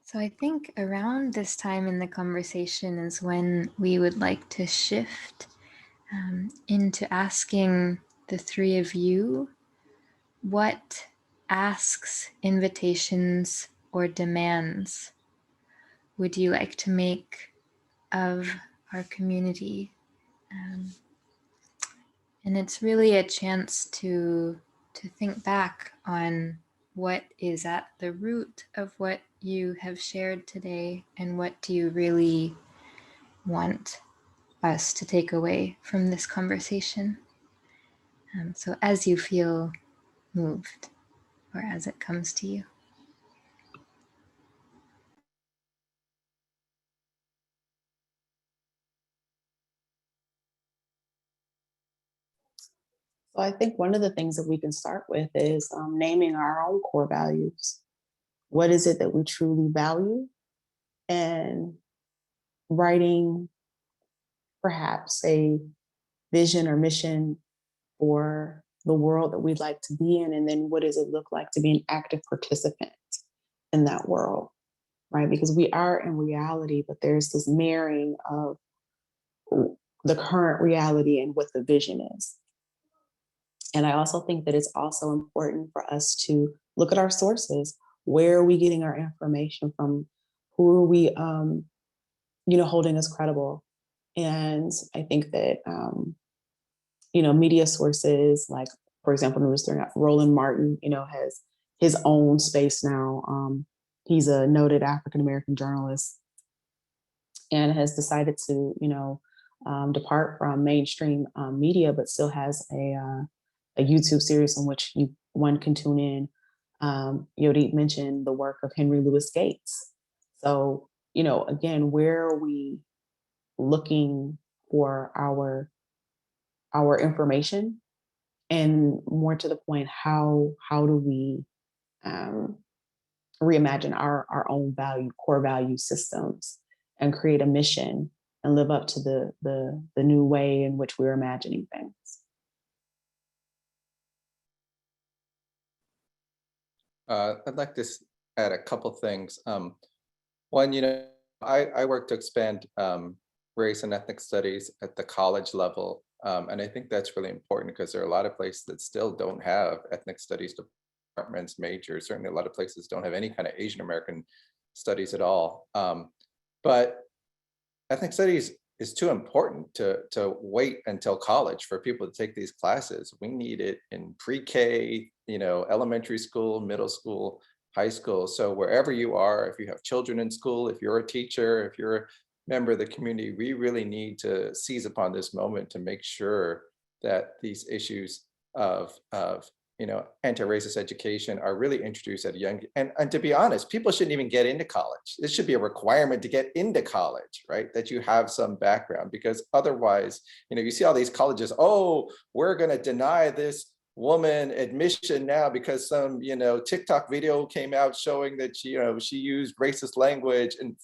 S1: So I think around this time in the conversation is when we would like to shift into asking the three of you what asks, invitations, or demands would you like to make of our community? And it's really a chance to think back on what is at the root of what you have shared today, and what do you really want us to take away from this conversation. So as you feel moved, or as it comes to you.
S5: So I think one of the things that we can start with is naming our own core values. What is it that we truly value? And writing perhaps a vision or mission for the world that we'd like to be in. And then what does it look like to be an active participant in that world, right? Because we are in reality, but there's this mirroring of the current reality and what the vision is. And I also think that it's also important for us to look at our sources. Where are we getting our information from? Who are we, holding us credible? And I think that, media sources like, for example, Roland Martin, has his own space now. He's a noted African-American journalist and has decided to, depart from mainstream media, but still has a YouTube series in which one can tune in. Yodi mentioned the work of Henry Louis Gates. So, again, where are we looking for our information? And more to the point, how do we reimagine our own core value systems and create a mission and live up to the new way in which we're imagining things?
S8: I'd like to add a couple things. One, I work to expand race and ethnic studies at the college level. And I think that's really important because there are a lot of places that still don't have ethnic studies departments, majors. Certainly a lot of places don't have any kind of Asian American studies at all. But ethnic studies is too important to wait until college for people to take these classes. We need it in pre-K, elementary school, middle school, high school. So wherever you are, if you have children in school, if you're a teacher, if you're a member of the community, we really need to seize upon this moment to make sure that these issues of anti-racist education are really introduced at a young, and to be honest, people shouldn't even get into college. This should be a requirement to get into college, right? That you have some background, because otherwise, you see all these colleges, oh, we're gonna deny this woman admission now because some, TikTok video came out showing that she used racist language in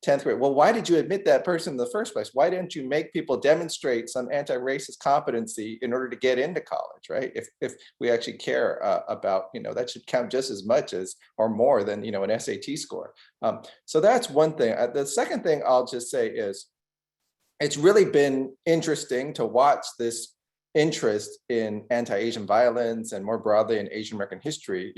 S8: 10th grade. Well, why did you admit that person in the first place? Why didn't you make people demonstrate some anti-racist competency in order to get into college, right? If we actually care about, that should count just as much as or more than, an SAT score. So that's one thing. The second thing I'll just say is, it's really been interesting to watch this interest in anti-Asian violence and more broadly in Asian American history,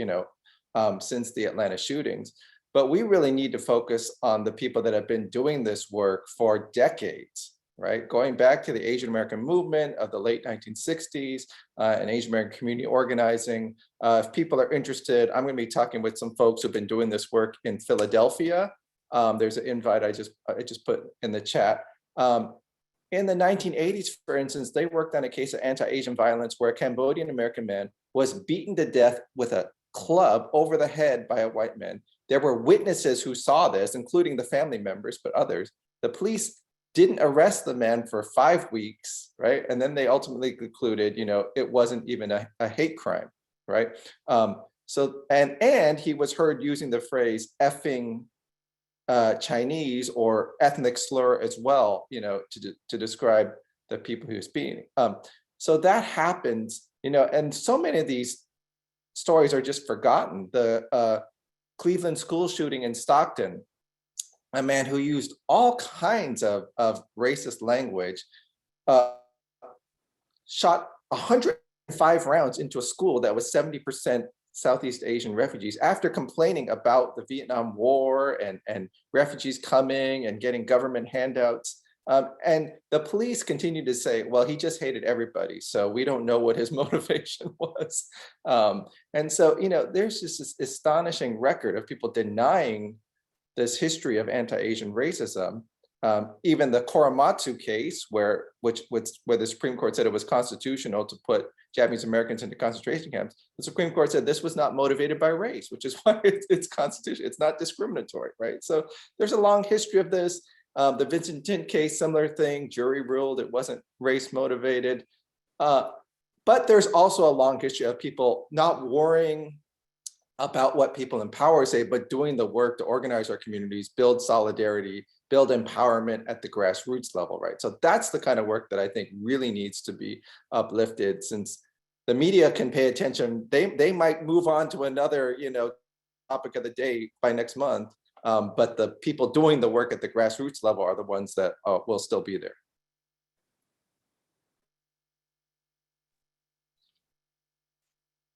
S8: since the Atlanta shootings. But we really need to focus on the people that have been doing this work for decades, right? Going back to the Asian American movement of the late 1960s and Asian American community organizing. If people are interested, I'm going to be talking with some folks who've been doing this work in Philadelphia. There's an invite I just put in the chat. In the 1980s, for instance, they worked on a case of anti-Asian violence where a Cambodian American man was beaten to death with a club over the head by a white man. There were witnesses who saw this, including the family members, but others. The police didn't arrest the man for 5 weeks, right? And then they ultimately concluded, it wasn't even a hate crime, right? And he was heard using the phrase effing Chinese or ethnic slur as well, to describe the people he was beating. So that happens, and so many of these stories are just forgotten. The Cleveland school shooting in Stockton, a man who used all kinds of racist language, shot 105 rounds into a school that was 70% Southeast Asian refugees after complaining about the Vietnam War and refugees coming and getting government handouts. And the police continued to say, well, he just hated everybody, so we don't know what his motivation was. And so, you know, there's just this astonishing record of people denying this history of anti-Asian racism. Even the Korematsu case, where the Supreme Court said it was constitutional to put Japanese Americans into concentration camps, the Supreme Court said this was not motivated by race, which is why it's constitutional. It's not discriminatory, right? So there's a long history of this. The Vincent Tint case, similar thing, jury ruled it wasn't race motivated. But there's also a long history of people not worrying about what people in power say, but doing the work to organize our communities, build solidarity, build empowerment at the grassroots level, right? So that's the kind of work that I think really needs to be uplifted. Since the media can pay attention, they might move on to another, you know, topic of the day by next month. But the people doing the work at the grassroots level are the ones that will still be there.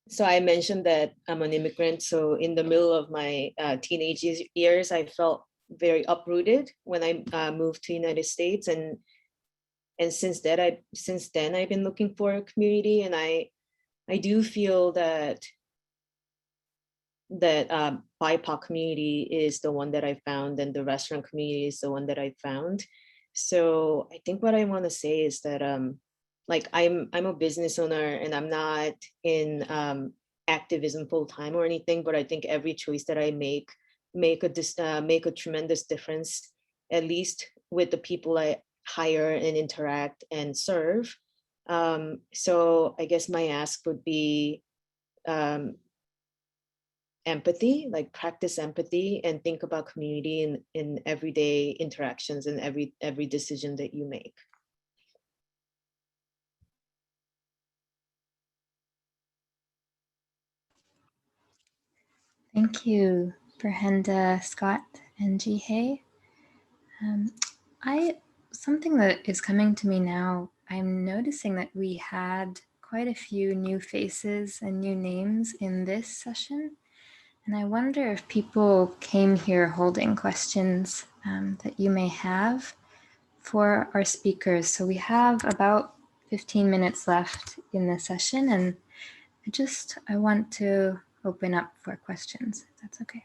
S4: So I mentioned that I'm an immigrant. So in the middle of my teenage years, I felt very uprooted when I moved to the United States. And since then I've been looking for a community. And I do feel that BIPOC community is the one that I found, and the restaurant community is the one that I found. So I think what I want to say is that like I'm a business owner, and I'm not in activism full time or anything, but I think every choice that I make a tremendous difference, at least with the people I hire and interact and serve. So I guess my ask would be empathy, like practice empathy and think about community in everyday interactions and every decision that you make.
S1: Thank you, Ber-Henda, Scott, and Ji Hye. Something that is coming to me now, I'm noticing that we had quite a few new faces and new names in this session. And I wonder if people came here holding questions that you may have for our speakers. So we have about 15 minutes left in the session, and I want to open up for questions, if that's okay.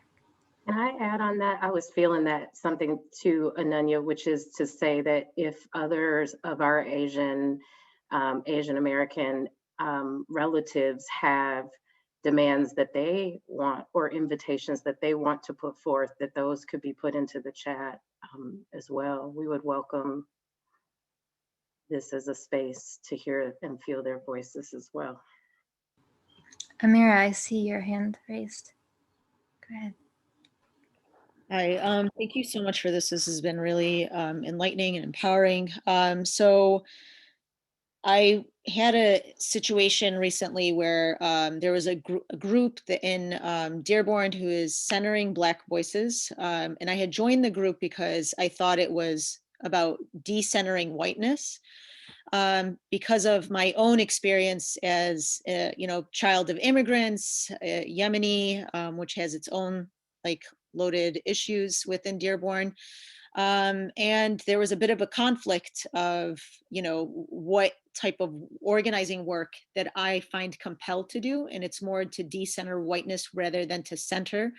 S2: Can I add on that? I was feeling that something to Ananya, which is to say that if others of our Asian American relatives have demands that they want or invitations that they want to put forth, that those could be put into the chat as well. We would welcome this as a space to hear and feel their voices as well.
S1: Amira, I see your hand raised. Go ahead.
S9: Hi, thank you so much for this. This has been really enlightening and empowering. So I had a situation recently where there was a group in Dearborn who is centering Black voices. And I had joined the group because I thought it was about decentering whiteness. Because of my own experience as a, child of immigrants, Yemeni, which has its own loaded issues within Dearborn. And there was a bit of a conflict of, what type of organizing work that I find compelled to do. And it's more to decenter whiteness rather than to center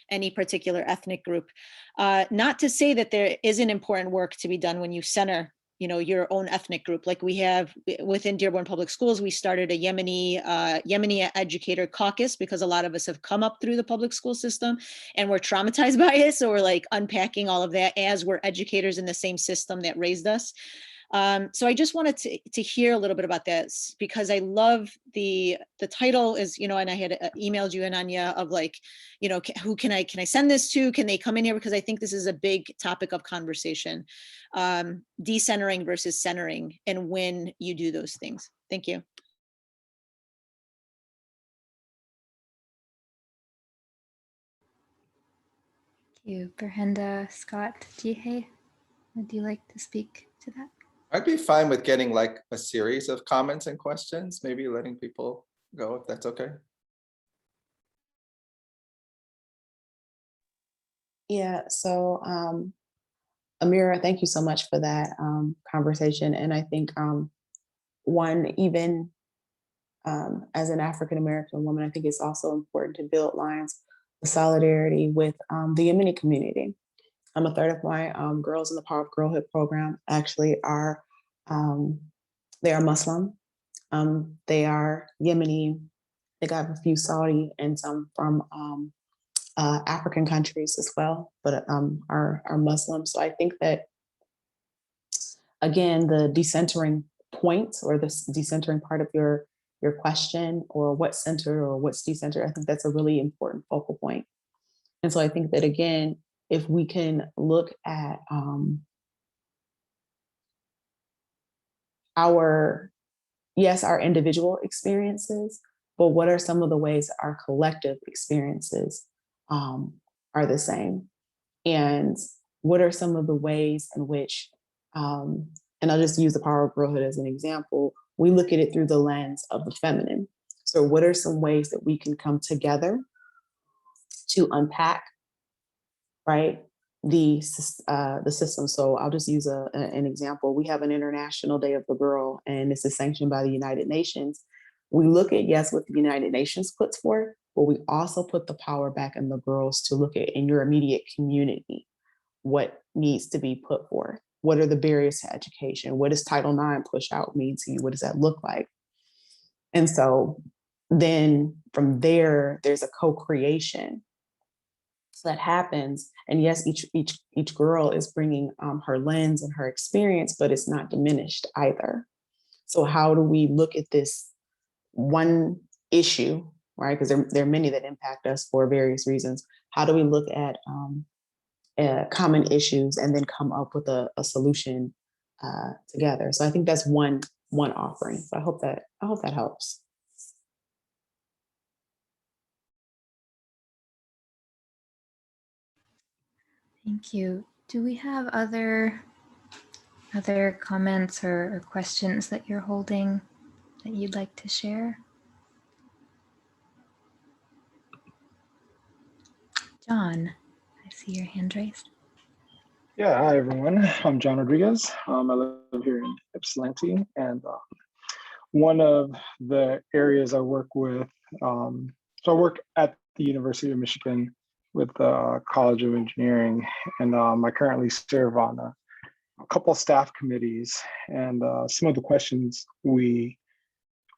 S9: any particular ethnic group. Not to say that there isn't important work to be done when you center your own ethnic group. Like we have within Dearborn Public Schools, we started a Yemeni educator caucus because a lot of us have come up through the public school system and we're traumatized by it. So we're unpacking all of that as we're educators in the same system that raised us. So I just wanted to hear a little bit about this because I love the title is, and I had emailed you, Ananya, of who can I send this to? Can they come in here? Because I think this is a big topic of conversation, decentering versus centering, and when you do those things. Thank you.
S1: Thank you, Ber-Henda, Scott, Ji Hye. Would you like to speak to that?
S8: I'd be fine with getting like a series of comments and questions, maybe letting people go if that's okay.
S5: Yeah, so Amira, thank you so much for that conversation. And I think one, even as an African American woman, I think it's also important to build lines of solidarity with the Yemeni community. A third of my girls in the Power of Girlhood program actually are, they are Muslim. They are Yemeni. They got a few Saudi and some from African countries as well, but are Muslim. So I think that, again, the decentering point or the decentering part of your question, or what's centered or what's decentered, I think that's a really important focal point. And so I think that, again, if we can look at our individual experiences, but what are some of the ways that our collective experiences are the same? And what are some of the ways in which, and I'll just use the Power of Girlhood as an example, we look at it through the lens of the feminine. So what are some ways that we can come together to unpack, right, the system? So I'll just use an example. We have an International Day of the Girl, and this is sanctioned by the United Nations. We look at, yes, what the United Nations puts forth, but we also put the power back in the girls to look at, in your immediate community, what needs to be put forth. What are the barriers to education? What does Title IX push out mean to you? What does that look like? And so then from there, there's a co-creation that happens. And yes, each girl is bringing her lens and her experience, but it's not diminished either. So how do we look at this one issue, right? Because there are many that impact us for various reasons. How do we look at common issues and then come up with a solution together? So I think that's one offering. So I hope that helps.
S1: Thank you. Do we have other comments or questions that you're holding that you'd like to share? John, I see your hand raised.
S10: Yeah, hi everyone. I'm John Rodriguez. I live here in Ypsilanti, and one of the areas I work with, so I work at the University of Michigan with the College of Engineering, and I currently serve on a couple of staff committees, and some of the questions we're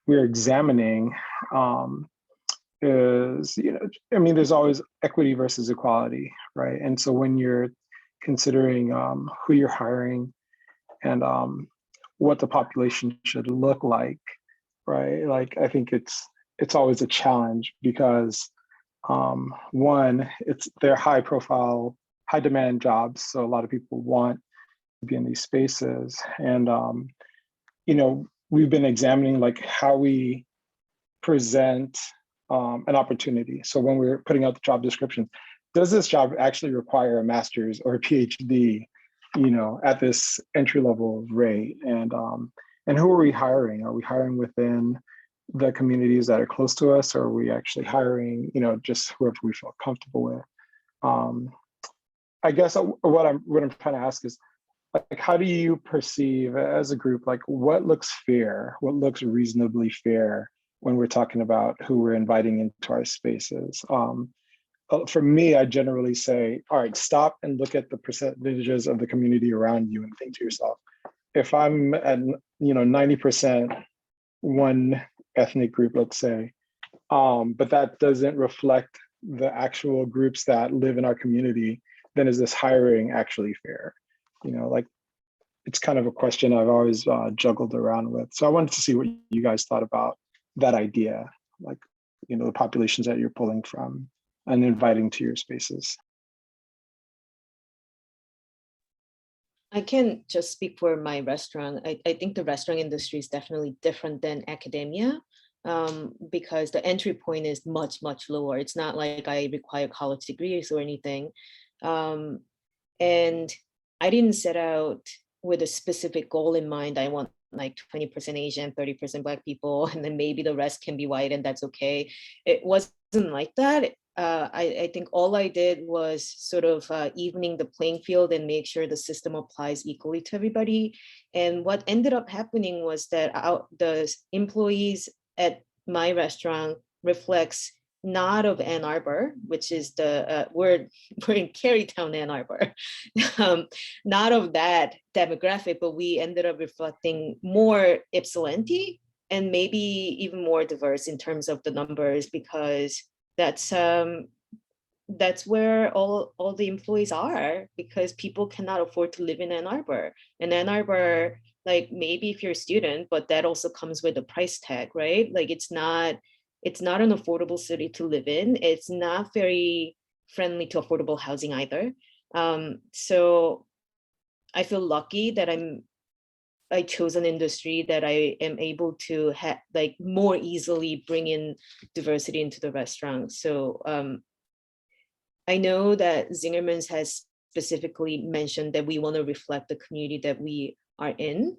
S10: examining is, I mean, there's always equity versus equality, right? And so when you're considering who you're hiring and what the population should look like, right? Like, I think it's always a challenge because one, they're high profile, high demand jobs. So a lot of people want to be in these spaces. And, we've been examining like how we present an opportunity. So when we're putting out the job description, does this job actually require a master's or a PhD, at this entry level rate? And who are we hiring? Are we hiring within the communities that are close to us, or are we actually hiring, just whoever we feel comfortable with? I guess what I'm trying to ask is, like, how do you perceive as a group, like what looks fair, what looks reasonably fair when we're talking about who we're inviting into our spaces? For me, I generally say, all right, stop and look at the percentages of the community around you and think to yourself, if I'm at 90% one ethnic group, let's say, but that doesn't reflect the actual groups that live in our community, then is this hiring actually fair? Like, it's kind of a question I've always juggled around with. So I wanted to see what you guys thought about that idea, like, the populations that you're pulling from and inviting to your spaces.
S4: I can just speak for my restaurant. I think the restaurant industry is definitely different than academia because the entry point is much, much lower. It's not like I require college degrees or anything. And I didn't set out with a specific goal in mind. I want like 20% Asian, 30% Black people, and then maybe the rest can be white and that's okay. It wasn't like that. I think all I did was sort of evening the playing field and make sure the system applies equally to everybody. And what ended up happening was that the employees at my restaurant reflects not of Ann Arbor, which is the we're in Carytown, Ann Arbor, not of that demographic, but we ended up reflecting more Ypsilanti and maybe even more diverse in terms of the numbers, because that's where all the employees are, because people cannot afford to live in Ann Arbor. And Ann Arbor, like maybe if you're a student, but that also comes with a price tag, right? Like it's not an affordable city to live in. It's not very friendly to affordable housing either. So I feel lucky that I chose an industry that I am able to like more easily bring in diversity into the restaurant. So I know that Zingerman's has specifically mentioned that we want to reflect the community that we are in.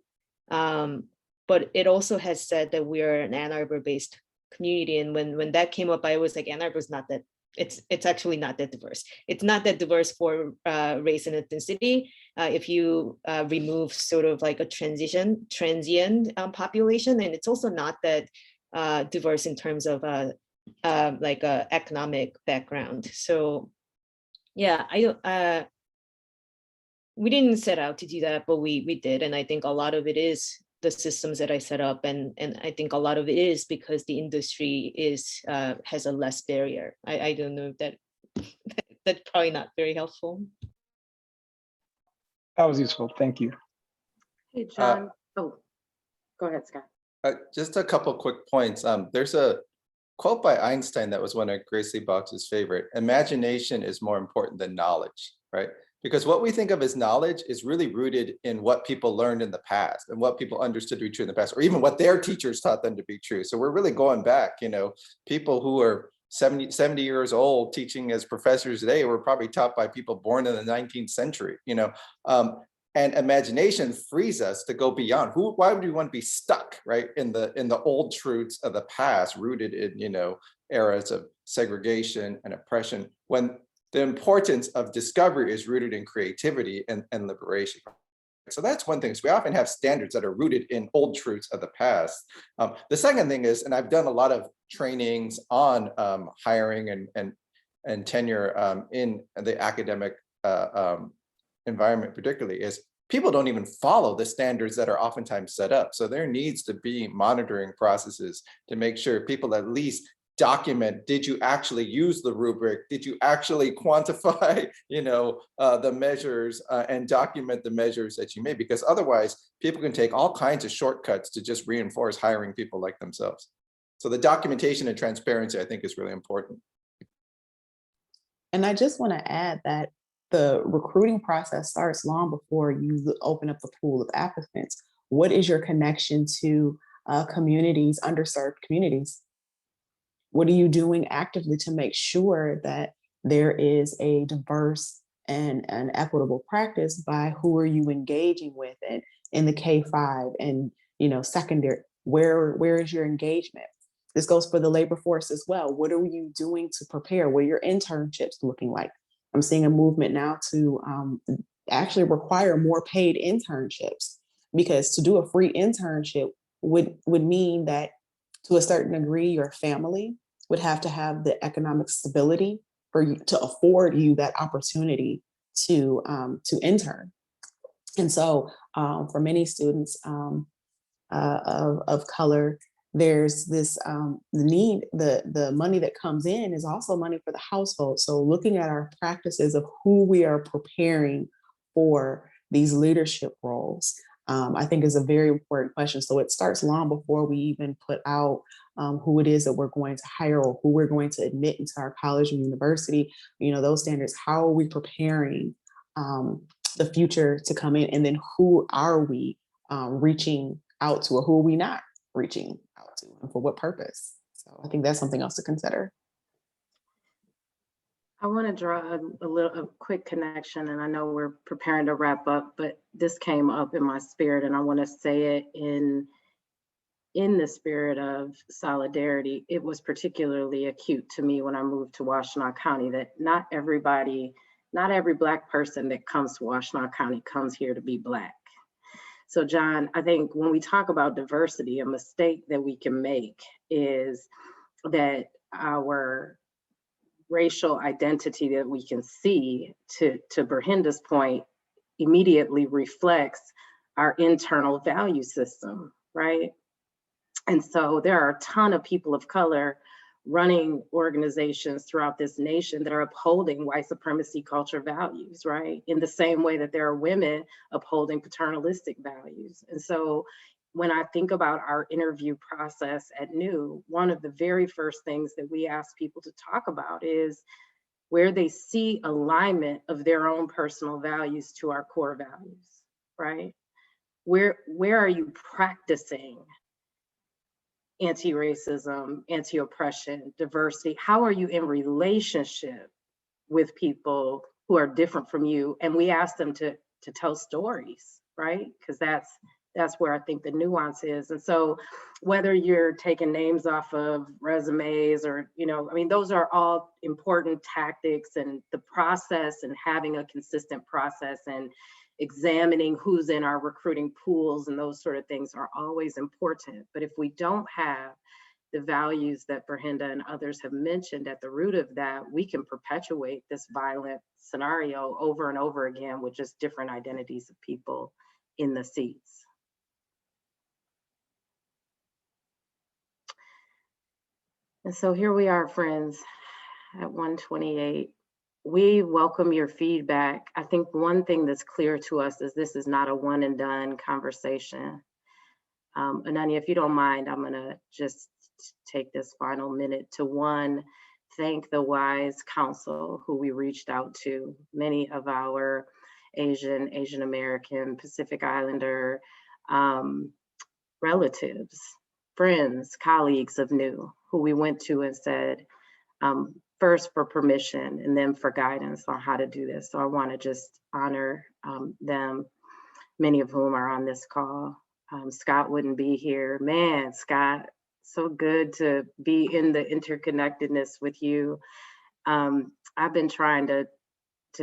S4: But it also has said that we are an Ann Arbor-based community. And when that came up, I was like, Ann Arbor is not that, it's actually not that diverse. It's not that diverse for race and ethnicity. If you remove sort of like a transient population, and it's also not that diverse in terms of like economic background. So yeah, we didn't set out to do that, but we did. And I think a lot of it is the systems that I set up. And I think a lot of it is because the industry has a less barrier. I don't know if that's probably not very helpful.
S10: That was useful. Thank you.
S2: Hey, John. Oh, go ahead, Scott.
S8: Just a couple quick points. There's a quote by Einstein that was one of Grace Lee Boggs' favorite. Imagination is more important than knowledge, right? Because what we think of as knowledge is really rooted in what people learned in the past and what people understood to be true in the past, or even what their teachers taught them to be true. So we're really going back, people who are 70 years old teaching as professors today were probably taught by people born in the 19th century, and imagination frees us to go beyond. Why would we want to be stuck, right, in the old truths of the past, rooted in, eras of segregation and oppression, when the importance of discovery is rooted in creativity and liberation. So that's one thing. So we often have standards that are rooted in old truths of the past. The second thing is, and I've done a lot of trainings on hiring and tenure in the academic environment particularly, is people don't even follow the standards that are oftentimes set up. So there needs to be monitoring processes to make sure people at least document, did you actually use the rubric? Did you actually quantify, the measures and document the measures that you made? Because otherwise people can take all kinds of shortcuts to just reinforce hiring people like themselves. So the documentation and transparency, I think, is really important.
S5: And I just want to add that the recruiting process starts long before you open up the pool of applicants. What is your connection to communities, underserved communities? What are you doing actively to make sure that there is a diverse and an equitable practice by who are you engaging with and in the K-5 and secondary? Where is your engagement? This goes for the labor force as well. What are you doing to prepare? What are your internships looking like? I'm seeing a movement now to actually require more paid internships, because to do a free internship would mean that to a certain degree, your family would have to have the economic stability for you to afford you that opportunity to intern. And so for many students of color, there's this need, the money that comes in is also money for the household. So looking at our practices of who we are preparing for these leadership roles, I think is a very important question. So it starts long before we even put out who it is that we're going to hire or who we're going to admit into our college and university, those standards. How are we preparing the future to come in? And then who are we reaching out to, or who are we not reaching out to, and for what purpose? So I think that's something else to consider.
S2: I want to draw a quick connection, and I know we're preparing to wrap up, but this came up in my spirit, and I want to say it in the spirit of solidarity. It was particularly acute to me when I moved to Washtenaw County that not every Black person that comes to Washtenaw County comes here to be Black. So John, I think when we talk about diversity, a mistake that we can make is that our racial identity that we can see, to Ber-Henda's point, immediately reflects our internal value system, right? And so there are a ton of people of color running organizations throughout this nation that are upholding white supremacy culture values, right? In the same way that there are women upholding paternalistic values. And so when I think about our interview process at NEW, one of the very first things that we ask people to talk about is where they see alignment of their own personal values to our core values, right? Where are you practicing anti-racism, anti-oppression, diversity? How are you in relationship with people who are different from you? And we ask them to tell stories, right? Because that's where I think the nuance is. And so whether you're taking names off of resumes or, I mean, those are all important tactics, and the process and having a consistent process and examining who's in our recruiting pools and those sort of things are always important. But if we don't have the values that Ber-Henda and others have mentioned at the root of that, we can perpetuate this violent scenario over and over again with just different identities of people in the seats. And so here we are, friends, at 1:28. We welcome your feedback. I think one thing that's clear to us is this is not a one and done conversation. Ananya, if you don't mind, I'm gonna just take this final minute to thank the WISE Council who we reached out to, many of our Asian American, Pacific Islander relatives, friends, colleagues of NEW, who we went to and said, first for permission and then for guidance on how to do this. So I want to just honor them, many of whom are on this call. Scott wouldn't be here. Man, Scott, so good to be in the interconnectedness with you. I've been trying to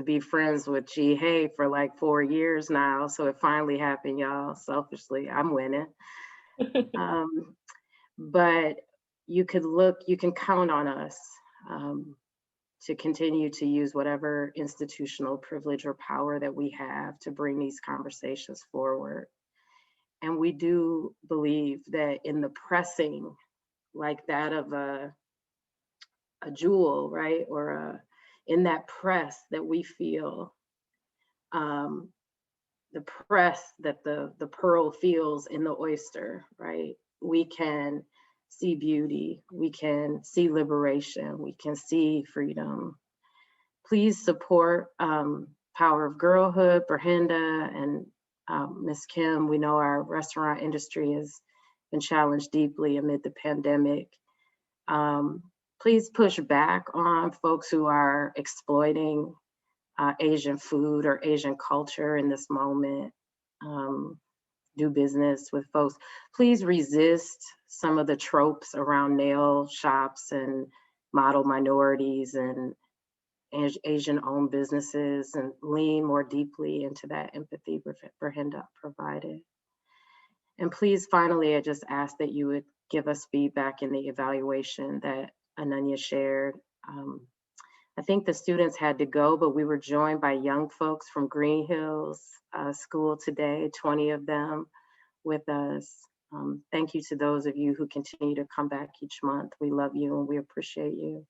S2: be friends with Ji Hye for like 4 years now. So it finally happened, y'all. Selfishly, I'm winning. But you can count on us to continue to use whatever institutional privilege or power that we have to bring these conversations forward. And we do believe that in the pressing, like that of a jewel, right? Or in that press that we feel, the press that the pearl feels in the oyster, right? We can see beauty, we can see liberation, we can see freedom. Please support Power of Girlhood, Ber-Henda, and Ms. Kim. We know our restaurant industry has been challenged deeply amid the pandemic. Please push back on folks who are exploiting Asian food or Asian culture in this moment. Do business with folks. Please resist some of the tropes around nail shops and model minorities and Asian-owned businesses, and lean more deeply into that empathy Ber-Henda provided. And please, finally, I just ask that you would give us feedback in the evaluation that Ananya shared. I think the students had to go, but we were joined by young folks from Green Hills School today, 20 of them with us. Thank you to those of you who continue to come back each month. We love you and we appreciate you.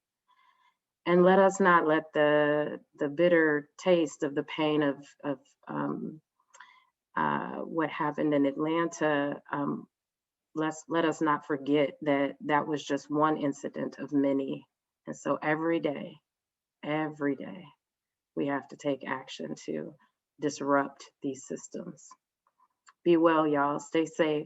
S2: And let us not let the bitter taste of the pain of what happened in Atlanta, let us not forget that that was just one incident of many. And so every day, we have to take action to disrupt these systems. Be well, y'all. Stay safe.